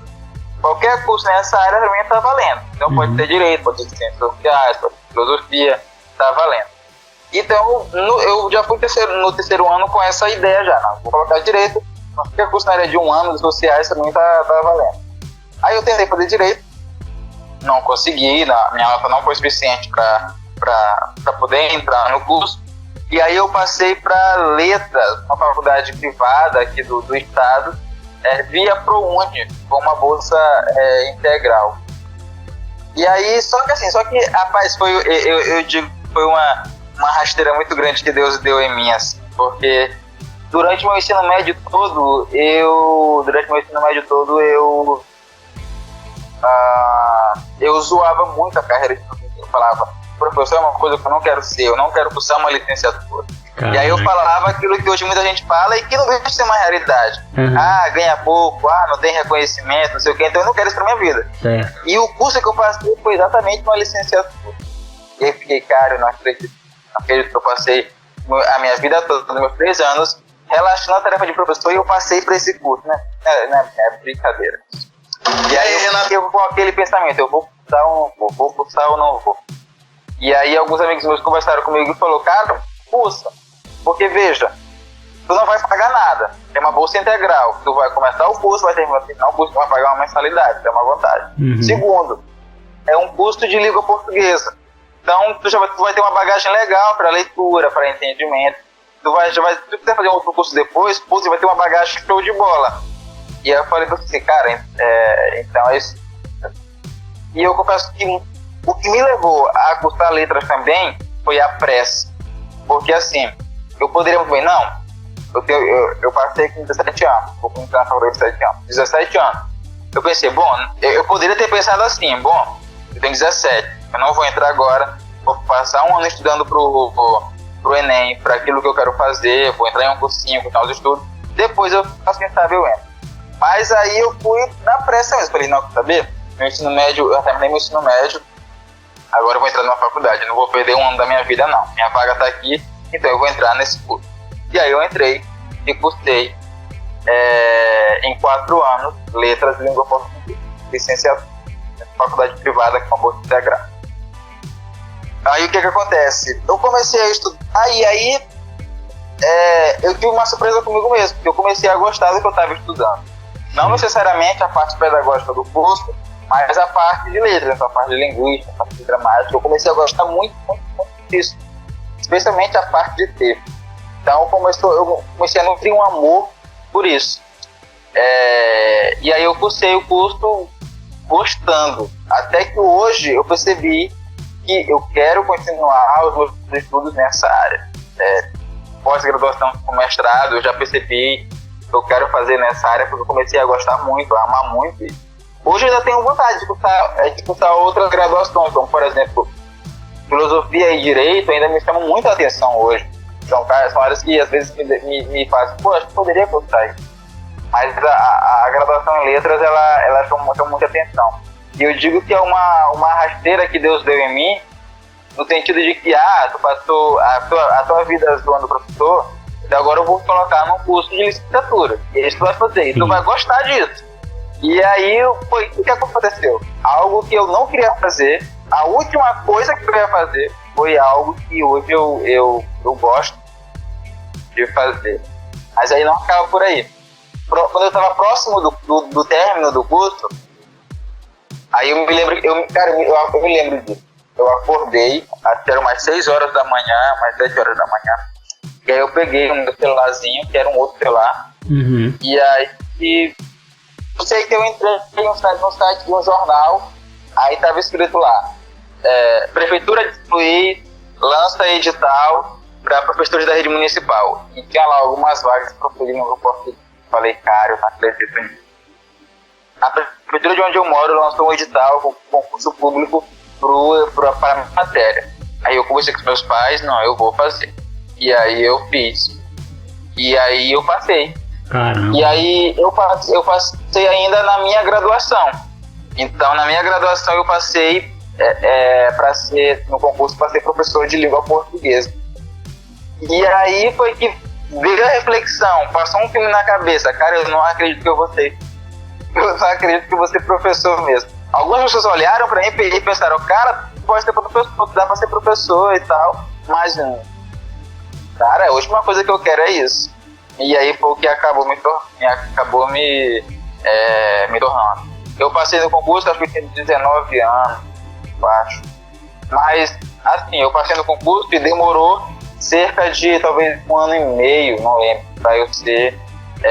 qualquer curso nessa área pra mim está valendo. Então pode ter Direito, pode ter Ciências Sociais, pode ter Filosofia, está valendo. Então eu já fui no terceiro ano com essa ideia já, não, vou colocar Direito, qualquer curso na área de um ano, de sociais, pra mim está valendo. Aí eu tentei fazer Direito, não consegui, minha nota não foi suficiente para poder entrar no curso. E aí eu passei para Letras, uma faculdade privada aqui do estado, via ProUni, com uma bolsa integral. E aí, só que, rapaz, eu digo que foi uma rasteira muito grande que Deus deu em mim, assim, porque durante meu ensino médio todo, eu zoava muito a carreira de professor. Eu falava, professor é uma coisa que eu não quero ser, eu não quero cursar uma licenciatura. Caramba. E aí eu falava aquilo que hoje muita gente fala e que não deixa de ser uma realidade. Ganha pouco, não tem reconhecimento, não sei o que, então eu não quero isso pra minha vida. E o curso que eu passei foi exatamente uma licenciatura. E aí fiquei, cara, eu não acredito que eu passei a minha vida toda, nos meus 3 anos, relaxando a tarefa de professor, e eu passei por esse curso, né? É brincadeira. E aí eu com aquele pensamento, eu vou cursar ou não vou. E aí alguns amigos meus conversaram comigo e falaram, cara, cursa, porque veja, tu não vai pagar nada, tem uma bolsa integral, tu vai começar o curso, vai terminar o curso, tu vai pagar uma mensalidade, é uma vantagem. Segundo, é um custo de língua portuguesa, então tu vai ter uma bagagem legal para leitura, para entendimento. Se tu quiser fazer um outro curso depois, você vai ter uma bagagem show de bola. E aí eu falei pra você, cara, então é isso. E eu confesso que o que me levou a cursar letras também foi a pressa. Porque assim, eu poderia muito bem, eu passei com 17 anos, vou começar a 17 anos. Eu pensei, eu poderia ter pensado assim, eu tenho 17, eu não vou entrar agora, vou passar um ano estudando pro Enem, para aquilo que eu quero fazer, vou entrar em um cursinho, continuar os estudos, depois eu faço, quem sabe eu entro. Mas aí eu fui na pressa mesmo, falei, não, quer saber? Eu terminei meu ensino médio, agora eu vou entrar numa faculdade, não vou perder um ano da minha vida não, minha vaga tá aqui, então eu vou entrar nesse curso. E aí eu entrei e cursei em 4 anos, letras e língua portuguesa, licenciatura, faculdade privada com uma bolsa integral. Aí o que acontece? Eu comecei a estudar e aí eu tive uma surpresa comigo mesmo, porque eu comecei a gostar do que eu estava estudando. Não necessariamente a parte pedagógica do curso, mas a parte de letras, a parte de linguística, a parte de gramática. Eu comecei a gostar muito disso, especialmente a parte de texto. Então eu comecei a nutrir um amor por isso. E aí eu cursei o curso gostando, até que hoje eu percebi que eu quero continuar os meus estudos nessa área. Pós-graduação com mestrado, eu já percebi que eu quero fazer nessa área, porque eu comecei a gostar muito, a amar muito. Hoje eu ainda tenho vontade de cursar outras graduações, como por exemplo, filosofia e direito ainda me chamam muito a atenção hoje. São áreas que às vezes me fazem, acho que poderia cursar isso. Mas a graduação em letras, ela chama muita atenção. E eu digo que é uma rasteira que Deus deu em mim, no sentido de que, tu passou a tua vida zoando professor, e agora eu vou colocar num curso de licenciatura. E é isso que tu vai fazer, e tu vai gostar disso. E aí, foi o que aconteceu? Algo que eu não queria fazer, a última coisa que eu ia fazer, foi algo que hoje eu gosto de fazer. Mas aí não acaba por aí. Quando eu estava próximo do término do curso, aí eu me lembro disso. Eu acordei, até umas 6 horas da manhã, umas 7 horas da manhã. E aí eu peguei um celularzinho, que era um outro celular. E aí eu sei que eu entrei no site de um jornal, aí estava escrito lá, Prefeitura de São Luís lança edital para professores da rede municipal. E tinha lá algumas vagas para professor de língua portuguesa. Falei, cara, eu não acredito nisso. A prefeitura de onde eu moro lançou um edital com concurso público para a minha matéria. Aí eu conversei com os meus pais, não, eu vou fazer. E aí eu fiz. E aí eu passei. Caramba. E aí eu passei ainda na minha graduação. Então na minha graduação eu passei para ser, no concurso, para ser professor de língua portuguesa. E aí foi que veio a reflexão, passou um filme na cabeça, cara, eu não acredito que eu vou ser. Eu não acredito que eu vou ser professor mesmo. Algumas pessoas olharam pra mim e pensaram, cara, tu pode ser professor, dá pra ser professor e tal. Mas, cara, a última coisa que eu quero é isso. E aí foi o que acabou me tornando. Eu passei no concurso, acho que eu tinha 19 anos, eu acho. Mas, assim, eu passei no concurso e demorou cerca de, talvez, 1 ano e meio, não lembro, pra eu ser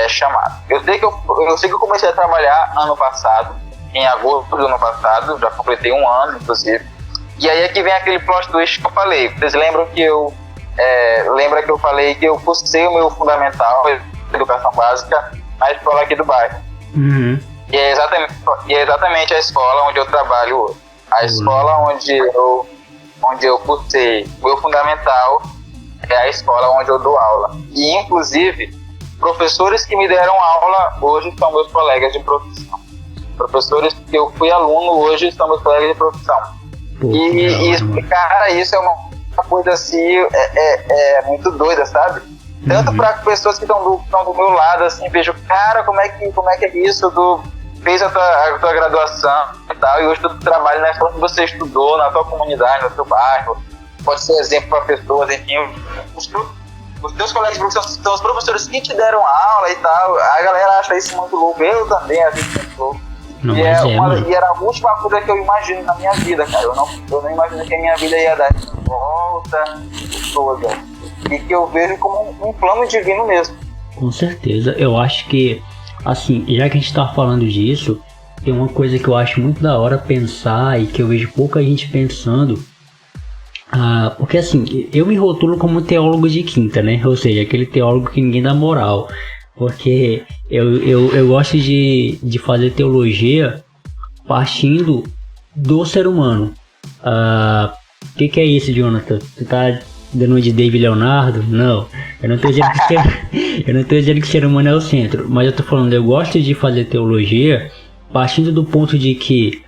chamado. Eu sei que eu comecei a trabalhar ano passado, em agosto do ano passado, já completei um ano, inclusive. E aí é que vem aquele plot twist que eu falei. Vocês lembram que lembra que eu falei que eu cursei o meu fundamental, educação básica, na escola aqui do bairro. Uhum. E é exatamente a escola onde eu trabalho hoje. A escola onde eu cursei o meu fundamental é a escola onde eu dou aula. E, inclusive, professores que me deram aula hoje são meus colegas de profissão. Professores que eu fui aluno hoje são meus colegas de profissão. E explicar isso é uma coisa assim, muito doida, sabe? Tanto para pessoas que estão do meu lado, assim, vejo, cara, como é que é isso? Fez a tua graduação e tal, e hoje tu trabalha na escola que você estudou, na tua comunidade, no teu bairro. Pode ser exemplo para pessoas, enfim. Os teus colegas de profissão são os professores que te deram aula e tal. A galera acha isso muito louco, eu também acho isso muito louco. E era a última coisa que eu imagino na minha vida, cara. Eu não imagino que a minha vida ia dar volta toda. E que eu vejo como um plano divino mesmo. Com certeza. Eu acho que, assim, já que a gente tá falando disso, tem uma coisa que eu acho muito da hora pensar e que eu vejo pouca gente pensando. Porque assim, eu me rotulo como teólogo de quinta, né? Ou seja, aquele teólogo que ninguém dá moral. Porque eu gosto de fazer teologia partindo do ser humano. Que é isso, Jonathan? Tu tá dando uma de David Leonardo? Não. Eu não tô dizendo que o ser humano é o centro. Mas eu tô falando, eu gosto de fazer teologia partindo do ponto de que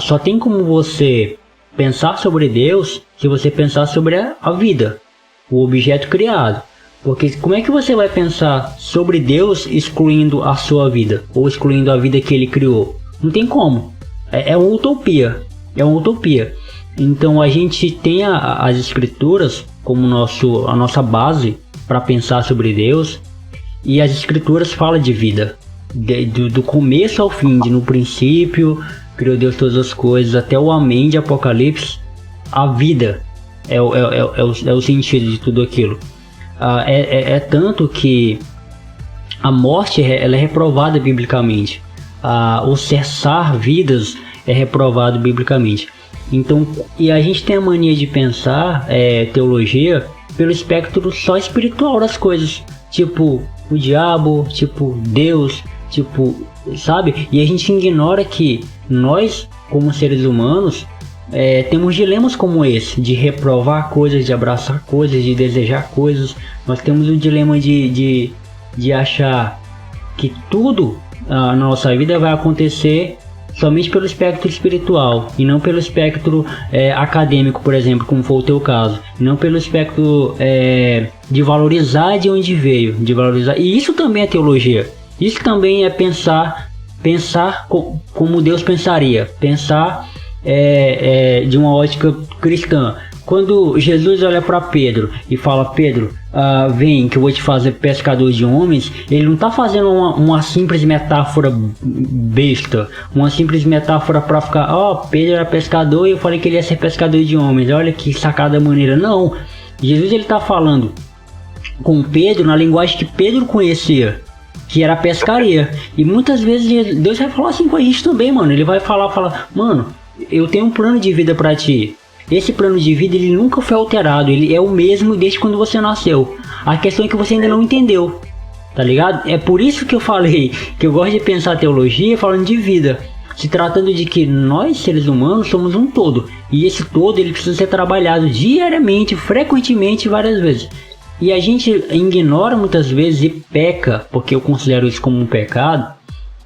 só tem como você pensar sobre Deus se você pensar sobre a vida, o objeto criado. Porque como é que você vai pensar sobre Deus excluindo a sua vida, ou excluindo a vida que ele criou? Não tem como. É uma utopia. É uma utopia. Então a gente tem as escrituras como a nossa base para pensar sobre Deus. E as escrituras falam de vida. Do começo ao fim, no princípio criou Deus todas as coisas, até o amém de Apocalipse. A vida é o sentido de tudo aquilo. Tanto que a morte ela é reprovada biblicamente. O cessar vidas é reprovado biblicamente. Então, e a gente tem a mania de pensar teologia pelo espectro só espiritual das coisas. Tipo, o diabo, tipo, Deus, tipo, sabe? E a gente ignora que nós, como seres humanos, temos dilemas como esse, de reprovar coisas, de abraçar coisas, de desejar coisas. Nós temos o dilema de achar que tudo na nossa vida vai acontecer somente pelo espectro espiritual e não pelo espectro acadêmico, por exemplo, como foi o teu caso, não pelo espectro de valorizar de onde veio, de valorizar. E isso também é teologia. Isso também é pensar como Deus pensaria, pensar de uma ótica cristã. Quando Jesus olha para Pedro e fala: Pedro, vem que eu vou te fazer pescador de homens, ele não está fazendo uma simples metáfora besta, uma simples metáfora para ficar, Pedro era pescador e eu falei que ele ia ser pescador de homens, olha que sacada maneira. Não, Jesus ele está falando com Pedro na linguagem que Pedro conhecia, que era a pescaria. E muitas vezes Deus vai falar assim com a gente também, mano. Ele vai falar, mano, eu tenho um plano de vida para ti. Esse plano de vida ele nunca foi alterado, ele é o mesmo desde quando você nasceu. A questão é que você ainda não entendeu, tá ligado? É por isso que eu falei que eu gosto de pensar teologia falando de vida, se tratando de que nós seres humanos somos um todo, e esse todo ele precisa ser trabalhado diariamente, frequentemente, várias vezes. E a gente ignora muitas vezes e peca, porque eu considero isso como um pecado,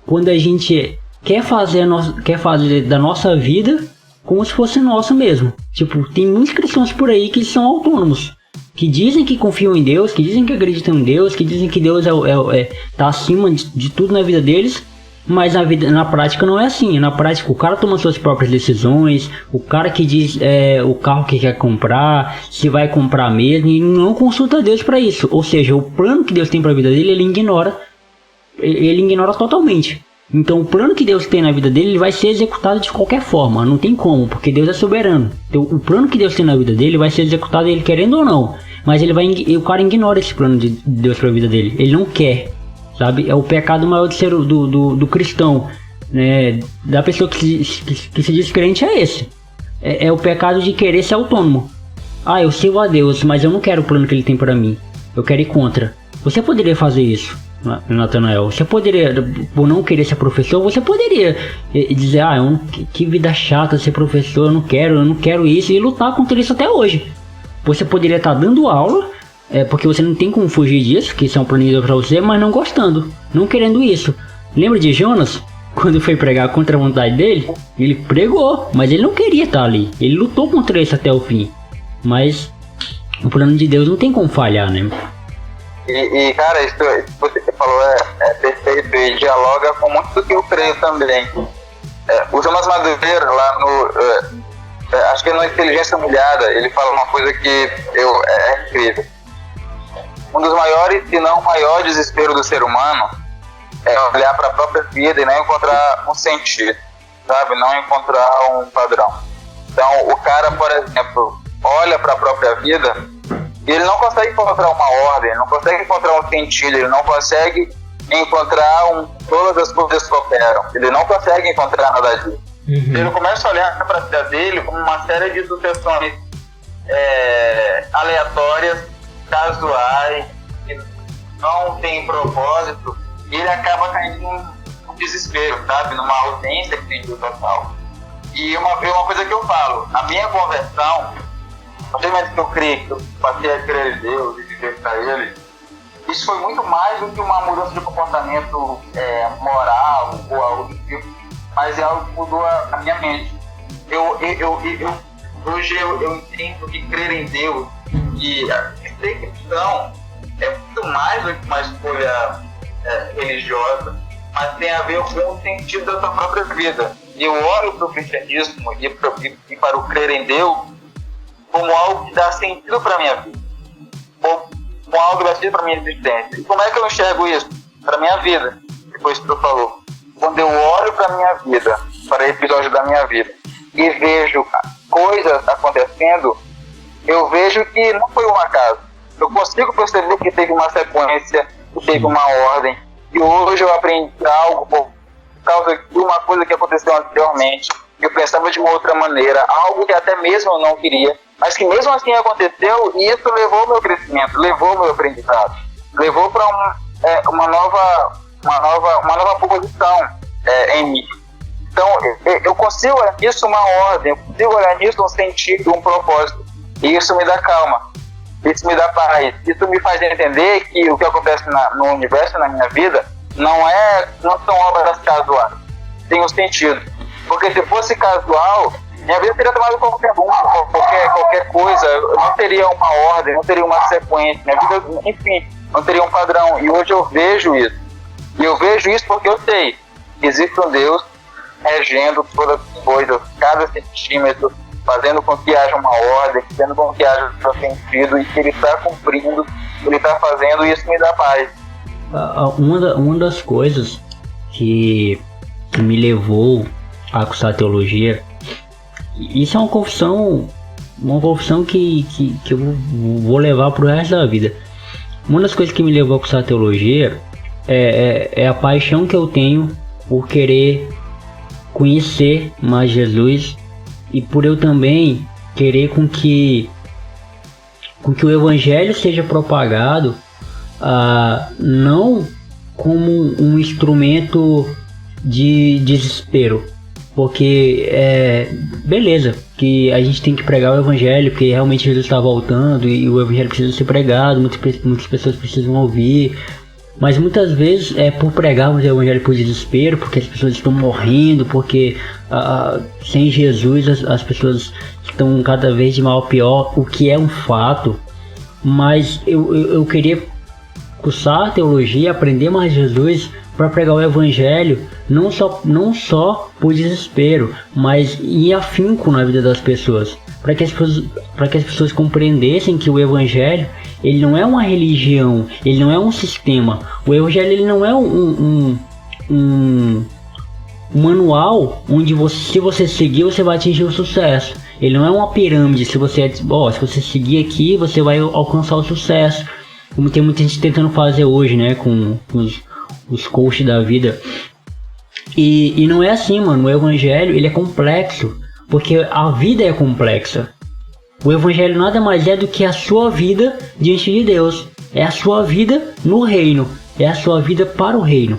quando a gente quer fazer da nossa vida como se fosse nosso mesmo. Tipo, tem muitos cristãos por aí que são autônomos, que dizem que confiam em Deus, que dizem que acreditam em Deus, que dizem que Deus tá acima de tudo na vida deles, mas na prática não é assim. Na prática o cara toma suas próprias decisões, o cara que diz o carro que quer comprar, se vai comprar mesmo, e não consulta Deus para isso. Ou seja, o plano que Deus tem para a vida dele, ele ignora totalmente. Então o plano que Deus tem na vida dele ele vai ser executado de qualquer forma, não tem como, porque Deus é soberano. Então o plano que Deus tem na vida dele vai ser executado ele querendo ou não, mas o cara ignora esse plano de Deus para a vida dele, ele não quer, sabe? É o pecado maior do cristão, né? Da pessoa que se diz crente é esse. É o pecado de querer ser autônomo. Ah, eu sirvo a Deus, mas eu não quero o plano que ele tem pra mim. Eu quero ir contra. Você poderia fazer isso, Natanael. Você poderia, por não querer ser professor, você poderia dizer, que vida chata ser professor, eu não quero isso, e lutar contra isso até hoje. Você poderia estar dando aula, porque você não tem como fugir disso, que isso é um plano de Deus pra você, mas não gostando, não querendo isso. Lembra de Jonas? Quando foi pregar contra a vontade dele, ele pregou, mas ele não queria estar ali. Ele lutou contra isso até o fim. Mas o plano de Deus não tem como falhar, né? E cara, isso que você falou é perfeito e dialoga com muito do que eu creio também. O Jonas Madureira, lá no... acho que na Inteligência Humilhada, ele fala uma coisa que é incrível. Um dos maiores, se não o maior desespero do ser humano é olhar para a própria vida e não encontrar um sentido, sabe? Não encontrar um padrão. Então, o cara, por exemplo, olha para a própria vida e ele não consegue encontrar uma ordem, não consegue encontrar um sentido, ele não consegue encontrar todas as coisas que operam, ele não consegue encontrar nada disso. Uhum. Ele começa a olhar para a vida dele como uma série de sucessões aleatórias, casuais, que não tem propósito, e ele acaba caindo num desespero, sabe? Numa ausência que tem de total. E uma coisa que eu falo, a minha conversão, no momento que eu criei, que eu passei a crer em Deus e viver para Ele, isso foi muito mais do que uma mudança de comportamento moral ou algo do tipo, mas é algo que mudou a minha mente. Hoje eu entendo que crer em Deus e ser cristão é muito mais do que uma escolha religiosa, mas tem a ver com o sentido da sua própria vida. E eu olho para o cristianismo e para o crer em Deus como algo que dá sentido para a minha vida, como algo que dá sentido para a minha existência. E como é que eu enxergo isso? Para a minha vida, depois que tu falou. Quando eu olho para a minha vida, para episódios da minha vida, e vejo coisas acontecendo, eu vejo que não foi um acaso. Eu consigo perceber que teve uma sequência, que teve uma ordem, e hoje eu aprendi algo por causa de uma coisa que aconteceu anteriormente. Eu pensava de uma outra maneira, algo que até mesmo eu não queria, mas que mesmo assim aconteceu, e isso levou ao meu crescimento, levou ao meu aprendizado, levou para uma nova posição em mim. Então eu consigo olhar nisso uma ordem, eu consigo olhar nisso um sentido, um propósito, e isso me dá calma, isso me dá paz, isso me faz entender que o que acontece no universo, na minha vida, não são obras casuais, tem um sentido. Porque se fosse casual, minha vida teria tomado qualquer coisa, não teria uma ordem, não teria uma sequência, minha vida, enfim, não teria um padrão. E hoje eu vejo isso. E eu vejo isso porque eu sei que existe um Deus regendo todas as coisas, cada centímetro, fazendo com que haja uma ordem, fazendo com que haja um sentido, e que Ele está cumprindo, Ele está fazendo, e isso me dá paz. Uma das coisas que me levou a cursar teologia, isso é uma confissão que eu vou levar pro resto da vida. Uma das coisas que me levou a cursar teologia é a paixão que eu tenho por querer conhecer mais Jesus, e por eu também querer com que o evangelho seja propagado, não como um instrumento de desespero, porque beleza que a gente tem que pregar o evangelho, porque realmente Jesus está voltando e o evangelho precisa ser pregado, muitas pessoas precisam ouvir, mas muitas vezes é por pregarmos o evangelho por desespero, porque as pessoas estão morrendo, porque sem Jesus as pessoas estão cada vez de mal a pior, o que é um fato. Mas eu queria cursar teologia, aprender mais Jesus para pregar o evangelho, não só por desespero, mas em afinco na vida das pessoas, para que as pessoas compreendessem que o evangelho, ele não é uma religião, ele não é um sistema. O evangelho, ele não é um manual onde se você seguir, você vai atingir o sucesso. Ele não é uma pirâmide, se você seguir aqui, você vai alcançar o sucesso, como tem muita gente tentando fazer hoje, né, com os coaches da vida. E não é assim, mano. O evangelho, ele é complexo, porque a vida é complexa. O evangelho nada mais é do que a sua vida diante de Deus. É a sua vida no reino. É a sua vida para o reino.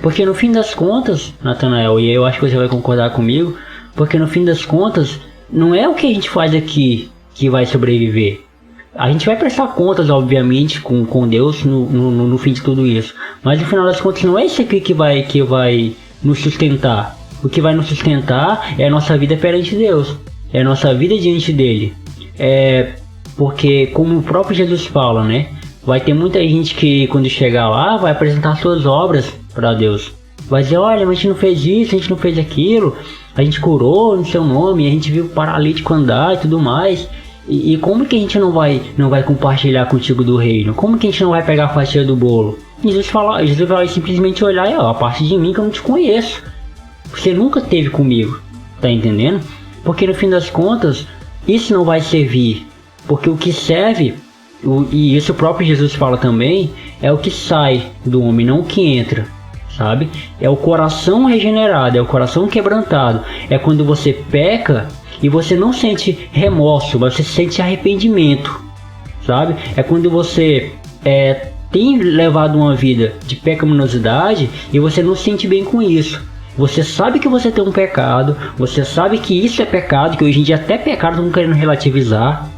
Porque no fim das contas, Natanael, e eu acho que você vai concordar comigo, porque no fim das contas, não é o que a gente faz aqui que vai sobreviver. A gente vai prestar contas, obviamente, com Deus no fim de tudo isso. Mas no final das contas, não é isso aqui que vai nos sustentar. O que vai nos sustentar é a nossa vida perante Deus. É a nossa vida diante dele. Porque, como o próprio Jesus fala, né? Vai ter muita gente que, quando chegar lá, vai apresentar suas obras para Deus. Vai dizer, olha, mas a gente não fez isso, a gente não fez aquilo. A gente curou no seu nome, a gente viu o paralítico andar e tudo mais. E como que a gente não vai compartilhar contigo do reino? Como que a gente não vai pegar a fatia do bolo? Jesus vai simplesmente olhar e, a parte de mim que eu não te conheço. Você nunca esteve comigo, tá entendendo? Porque no fim das contas, isso não vai servir. Porque o que serve, e isso o próprio Jesus fala também, é o que sai do homem, não o que entra, sabe? É o coração regenerado, é o coração quebrantado. É quando você peca e você não sente remorso, mas você sente arrependimento, sabe? É quando você tem levado uma vida de pecaminosidade e você não se sente bem com isso. Você sabe que você tem um pecado, você sabe que isso é pecado, que hoje em dia até pecado estão querendo relativizar.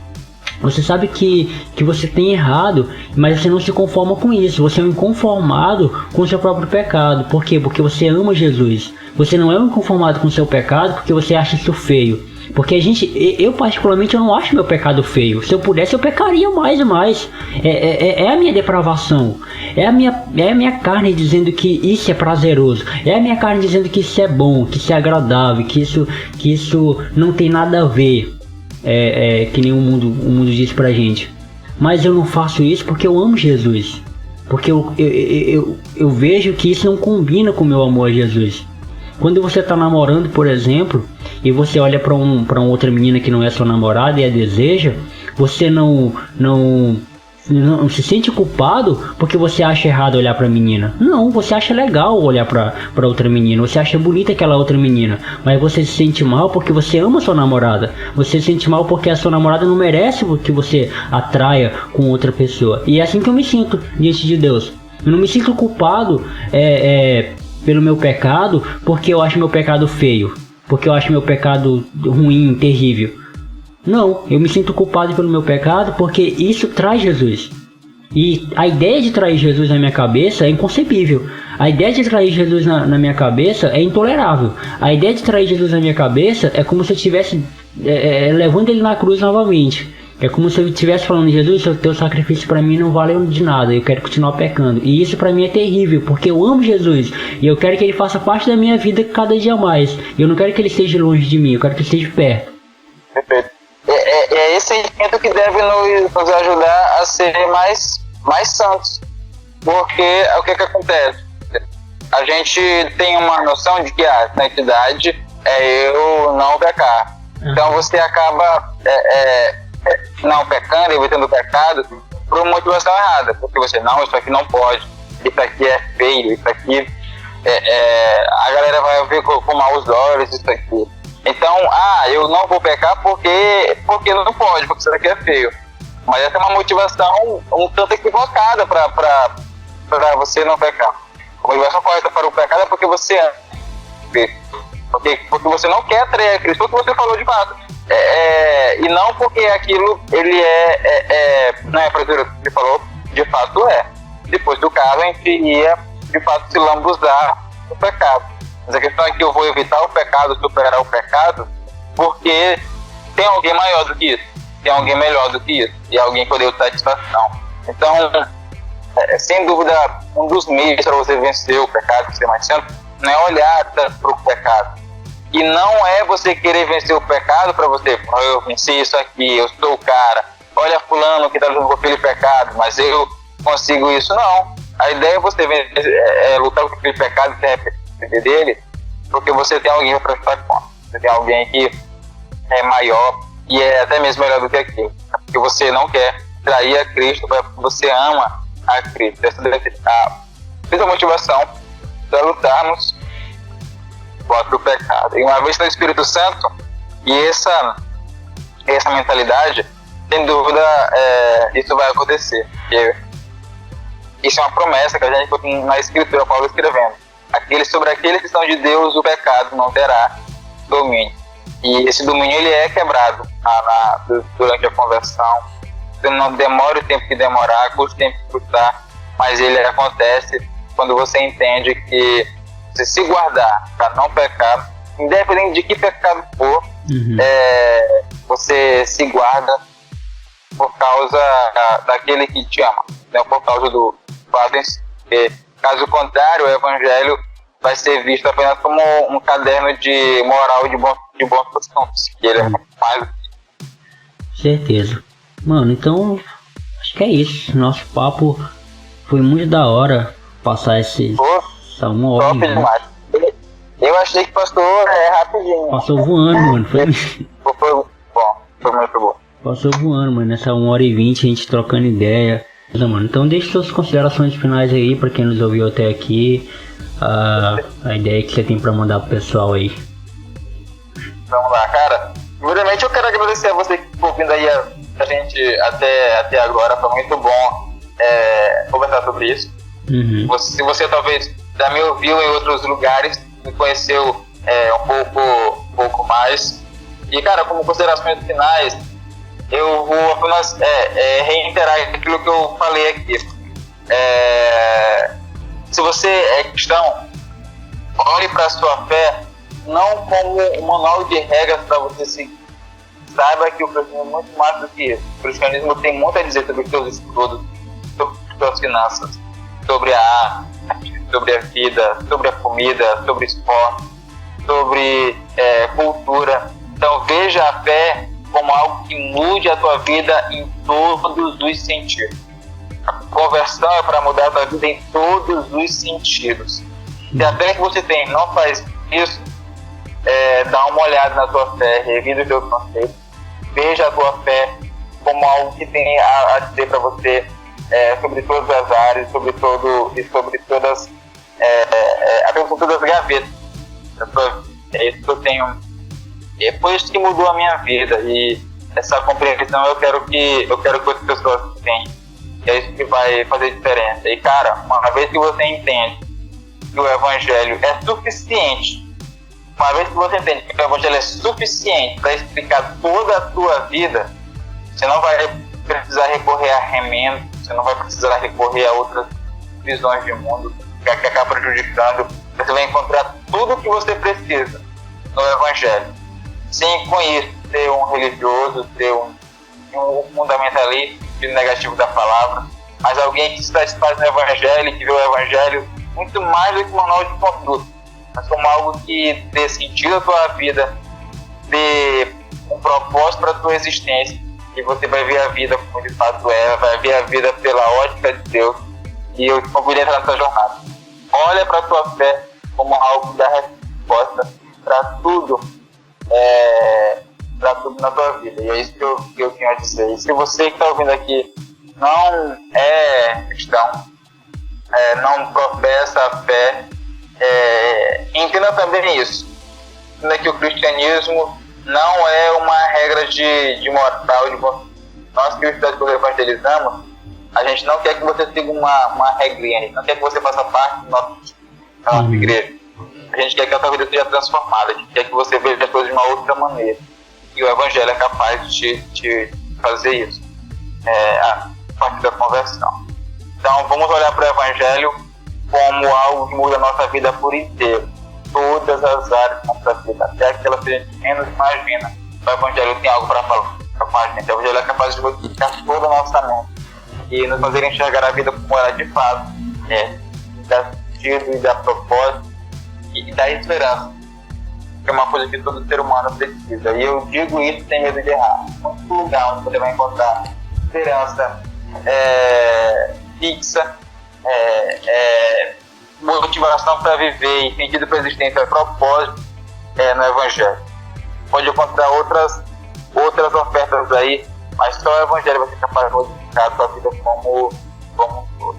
Você sabe que você tem errado, mas você não se conforma com isso. Você é um inconformado com o seu próprio pecado. Por quê? Porque você ama Jesus. Você não é um inconformado com o seu pecado porque você acha isso feio. Porque eu particularmente eu não acho meu pecado feio. Se eu pudesse eu pecaria mais e mais. É a minha depravação. É a minha carne dizendo que isso é prazeroso. É a minha carne dizendo que isso é bom, que isso é agradável, que isso não tem nada a ver. Que nem o mundo diz pra gente. Mas eu não faço isso porque eu amo Jesus. Porque eu vejo que isso não combina com o meu amor a Jesus. Quando você tá namorando, por exemplo, e você olha pra uma outra menina que não é sua namorada e a deseja, você não se sente culpado porque você acha errado olhar pra menina. Não, você acha legal olhar pra outra menina. Você acha bonita aquela outra menina. Mas você se sente mal porque você ama sua namorada. Você se sente mal porque a sua namorada não merece que você atraia com outra pessoa. E é assim que eu me sinto diante de Deus. Eu não me sinto culpado pelo meu pecado porque eu acho meu pecado feio. Porque eu acho meu pecado ruim, terrível. Não, eu me sinto culpado pelo meu pecado porque isso traz Jesus. E a ideia de trair Jesus na minha cabeça é inconcebível. A ideia de trair Jesus na minha cabeça é intolerável. A ideia de trair Jesus na minha cabeça é como se eu estivesse levando ele na cruz novamente. É como se eu estivesse falando, Jesus, o teu sacrifício para mim não valeu de nada, eu quero continuar pecando. E isso para mim é terrível, porque eu amo Jesus e eu quero que ele faça parte da minha vida cada dia mais. Eu não quero que ele esteja longe de mim, eu quero que ele esteja perto. Perfeito. É esse sentimento que deve nos ajudar a ser mais santos. Porque o que acontece? A gente tem uma noção de que a santidade é eu não pecar. Então você acaba não pecando, evitando o pecado por uma motivação errada. Porque você, não, isso aqui não pode, isso aqui é feio, isso aqui a galera vai ver com maus olhos isso aqui. Então, eu não vou pecar porque não pode, porque isso daqui é feio. Mas essa é uma motivação um tanto equivocada para você não pecar. A motivação correta para o pecado é porque você ama. Porque você não quer atrair a Cristo, porque você falou de fato. E não porque aquilo, ele não é para o que falou, de fato é. Depois do caso, a gente iria, de fato, se lambuzar o pecado. Mas a questão é que eu vou evitar o pecado, superar o pecado, porque tem alguém maior do que isso, tem alguém melhor do que isso, e alguém que eu deu satisfação. Então, sem dúvida, um dos meios para você vencer o pecado, ser mais santo, não é olhar para o pecado. E não é você querer vencer o pecado para você, eu venci isso aqui, eu sou o cara, olha fulano que está lutando com aquele pecado, mas eu consigo isso. Não. A ideia é você lutar com aquele pecado que é dele, porque você tem alguém para prestar conta. Você tem alguém que é maior e é até mesmo melhor do que aquilo. Porque você não quer trair a Cristo, porque você ama a Cristo. Essa deve ser muita motivação para lutarmos contra o pecado. E uma vez no Espírito Santo, e essa mentalidade, sem dúvida, isso vai acontecer. Porque isso é uma promessa que a gente tem na Escritura, Paulo escrevendo. Sobre aqueles que são de Deus, o pecado não terá domínio. E esse domínio ele é quebrado durante a conversão. Não demora o tempo que demorar, custa o tempo que custar, mas ele acontece quando você entende que você se guardar para não pecar, independente de que pecado for, você se guarda por causa daquele que te ama, não por causa do fato em si. Porque, caso contrário, o Evangelho vai ser visto apenas como um caderno de moral e de bons costumes, que ele é mais. Certeza. Mano, então acho que é isso. Nosso papo foi muito da hora passar essa 1 hora. Top demais. Eu achei que passou rapidinho. Passou voando, mano. Foi muito bom. Passou voando, mano. Nessa 1h20 a gente trocando ideia. Mano, então deixe suas considerações finais aí pra quem nos ouviu até aqui. A ideia que você tem pra mandar pro pessoal aí. Vamos lá, cara. Primeiramente eu quero agradecer a você que ficou ouvindo aí a gente até agora. Foi muito bom conversar sobre isso. Se você talvez já me ouviu em outros lugares, me conheceu um pouco mais. E, cara, como considerações finais, eu vou apenas reiterar aquilo que eu falei aqui. Se você é cristão, olhe para a sua fé não como um manual de regras para você seguir. Saiba que o cristianismo é muito mais do que isso. O cristianismo tem muito a dizer sobre os seus estudos, sobre as suas finanças, sobre a arte, sobre a vida, sobre a comida, sobre esporte, sobre cultura. Então veja a fé como algo que mude a tua vida em todos os sentidos. A conversão é para mudar a tua vida em todos os sentidos. Se a fé que você tem não faz isso, dá uma olhada na tua fé, revisa os teus conceitos, veja a tua fé como algo que tem a dizer para você sobre todas as áreas, sobre todas as gavetas. É isso que eu tenho. Foi isso que mudou a minha vida, e essa compreensão eu quero que as pessoas tenham. E é isso que vai fazer diferença. E, cara, uma vez que você entende que o Evangelho é suficiente, uma vez que você entende que o Evangelho é suficiente para explicar toda a tua vida, você não vai precisar recorrer a remendo, você não vai precisar recorrer a outras visões de mundo que acabam prejudicando. Você vai encontrar tudo o que você precisa no Evangelho. Sem com isso ser um religioso, ser um fundamentalista negativo da palavra, mas alguém que se satisfaz no Evangelho, que vê o Evangelho muito mais do que um manual de conduta, mas como algo que dê sentido à tua vida, dê um propósito para a tua existência, e você vai ver a vida como de fato vai ver a vida pela ótica de Deus. E eu te convido a entrar nessa jornada. Olha para a tua fé como algo que dá resposta para tudo na tua vida. E é isso que eu tenho a dizer. E se você que está ouvindo aqui não é cristão, não professa a fé, entenda também isso. Entenda que o cristianismo não é uma regra de moral, de bom. Nós cristãos que evangelizamos, a gente não quer que você siga uma regrinha, a gente não quer que você faça parte da nossa igreja. A gente quer que a tua vida seja transformada, a gente quer que você veja as coisas de uma outra maneira. E o Evangelho é capaz de fazer isso, a partir da conversão. Então vamos olhar para o Evangelho como algo que muda a nossa vida por inteiro. Todas as áreas da nossa vida, até aquelas que a gente menos imagina. O Evangelho tem algo para falar com a gente. O Evangelho é capaz de modificar toda a nossa mente e nos fazer enxergar a vida como ela de fato dá sentido e dá propósito e dá esperança, que é uma coisa que todo ser humano precisa. E eu digo isso sem medo de errar. Um lugar onde você vai encontrar esperança fixa, motivação para viver e sentido para a existência, propósito no Evangelho. Pode encontrar outras ofertas aí, mas só o Evangelho vai ser capaz de modificar a sua vida como um todo.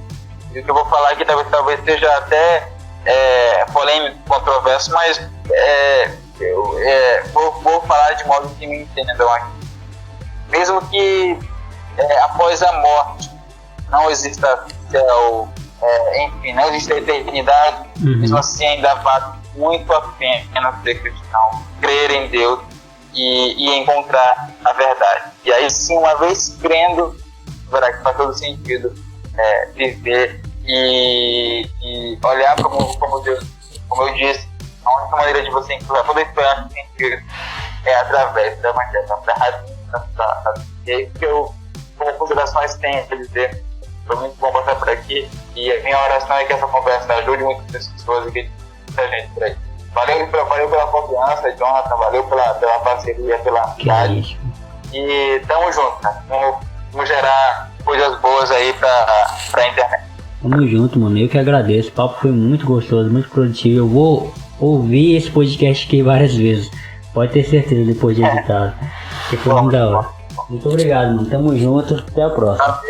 E o que eu vou falar aqui talvez seja até polêmico, controverso, mas vou falar de modo que me entendam aqui. Mesmo que após a morte não exista céu, enfim, não exista eternidade, mesmo assim ainda vale muito a pena ser cristão, crer em Deus e encontrar a verdade. E aí sim, uma vez crendo, verá que faz todo sentido viver e olhar como Deus, como eu disse, a única maneira de você encontrar toda a esperança sentido é através da evangelização, da razão. E aí que eu, como considerações, tenho a dizer. Foi muito bom passar por aqui e a minha oração é que essa conversa ajude muitas pessoas e que muita gente por aí. Valeu pela confiança, Jonathan, valeu pela parceria, pela amizade. E tamo junto, cara. Vamos gerar coisas boas aí pra internet. Tamo junto, mano. Eu que agradeço. O papo foi muito gostoso, muito produtivo. Eu vou ouvir esse podcast aqui várias vezes. Pode ter certeza depois de editado. Que foi muito da hora. Muito obrigado, mano. Tamo junto. Até a próxima.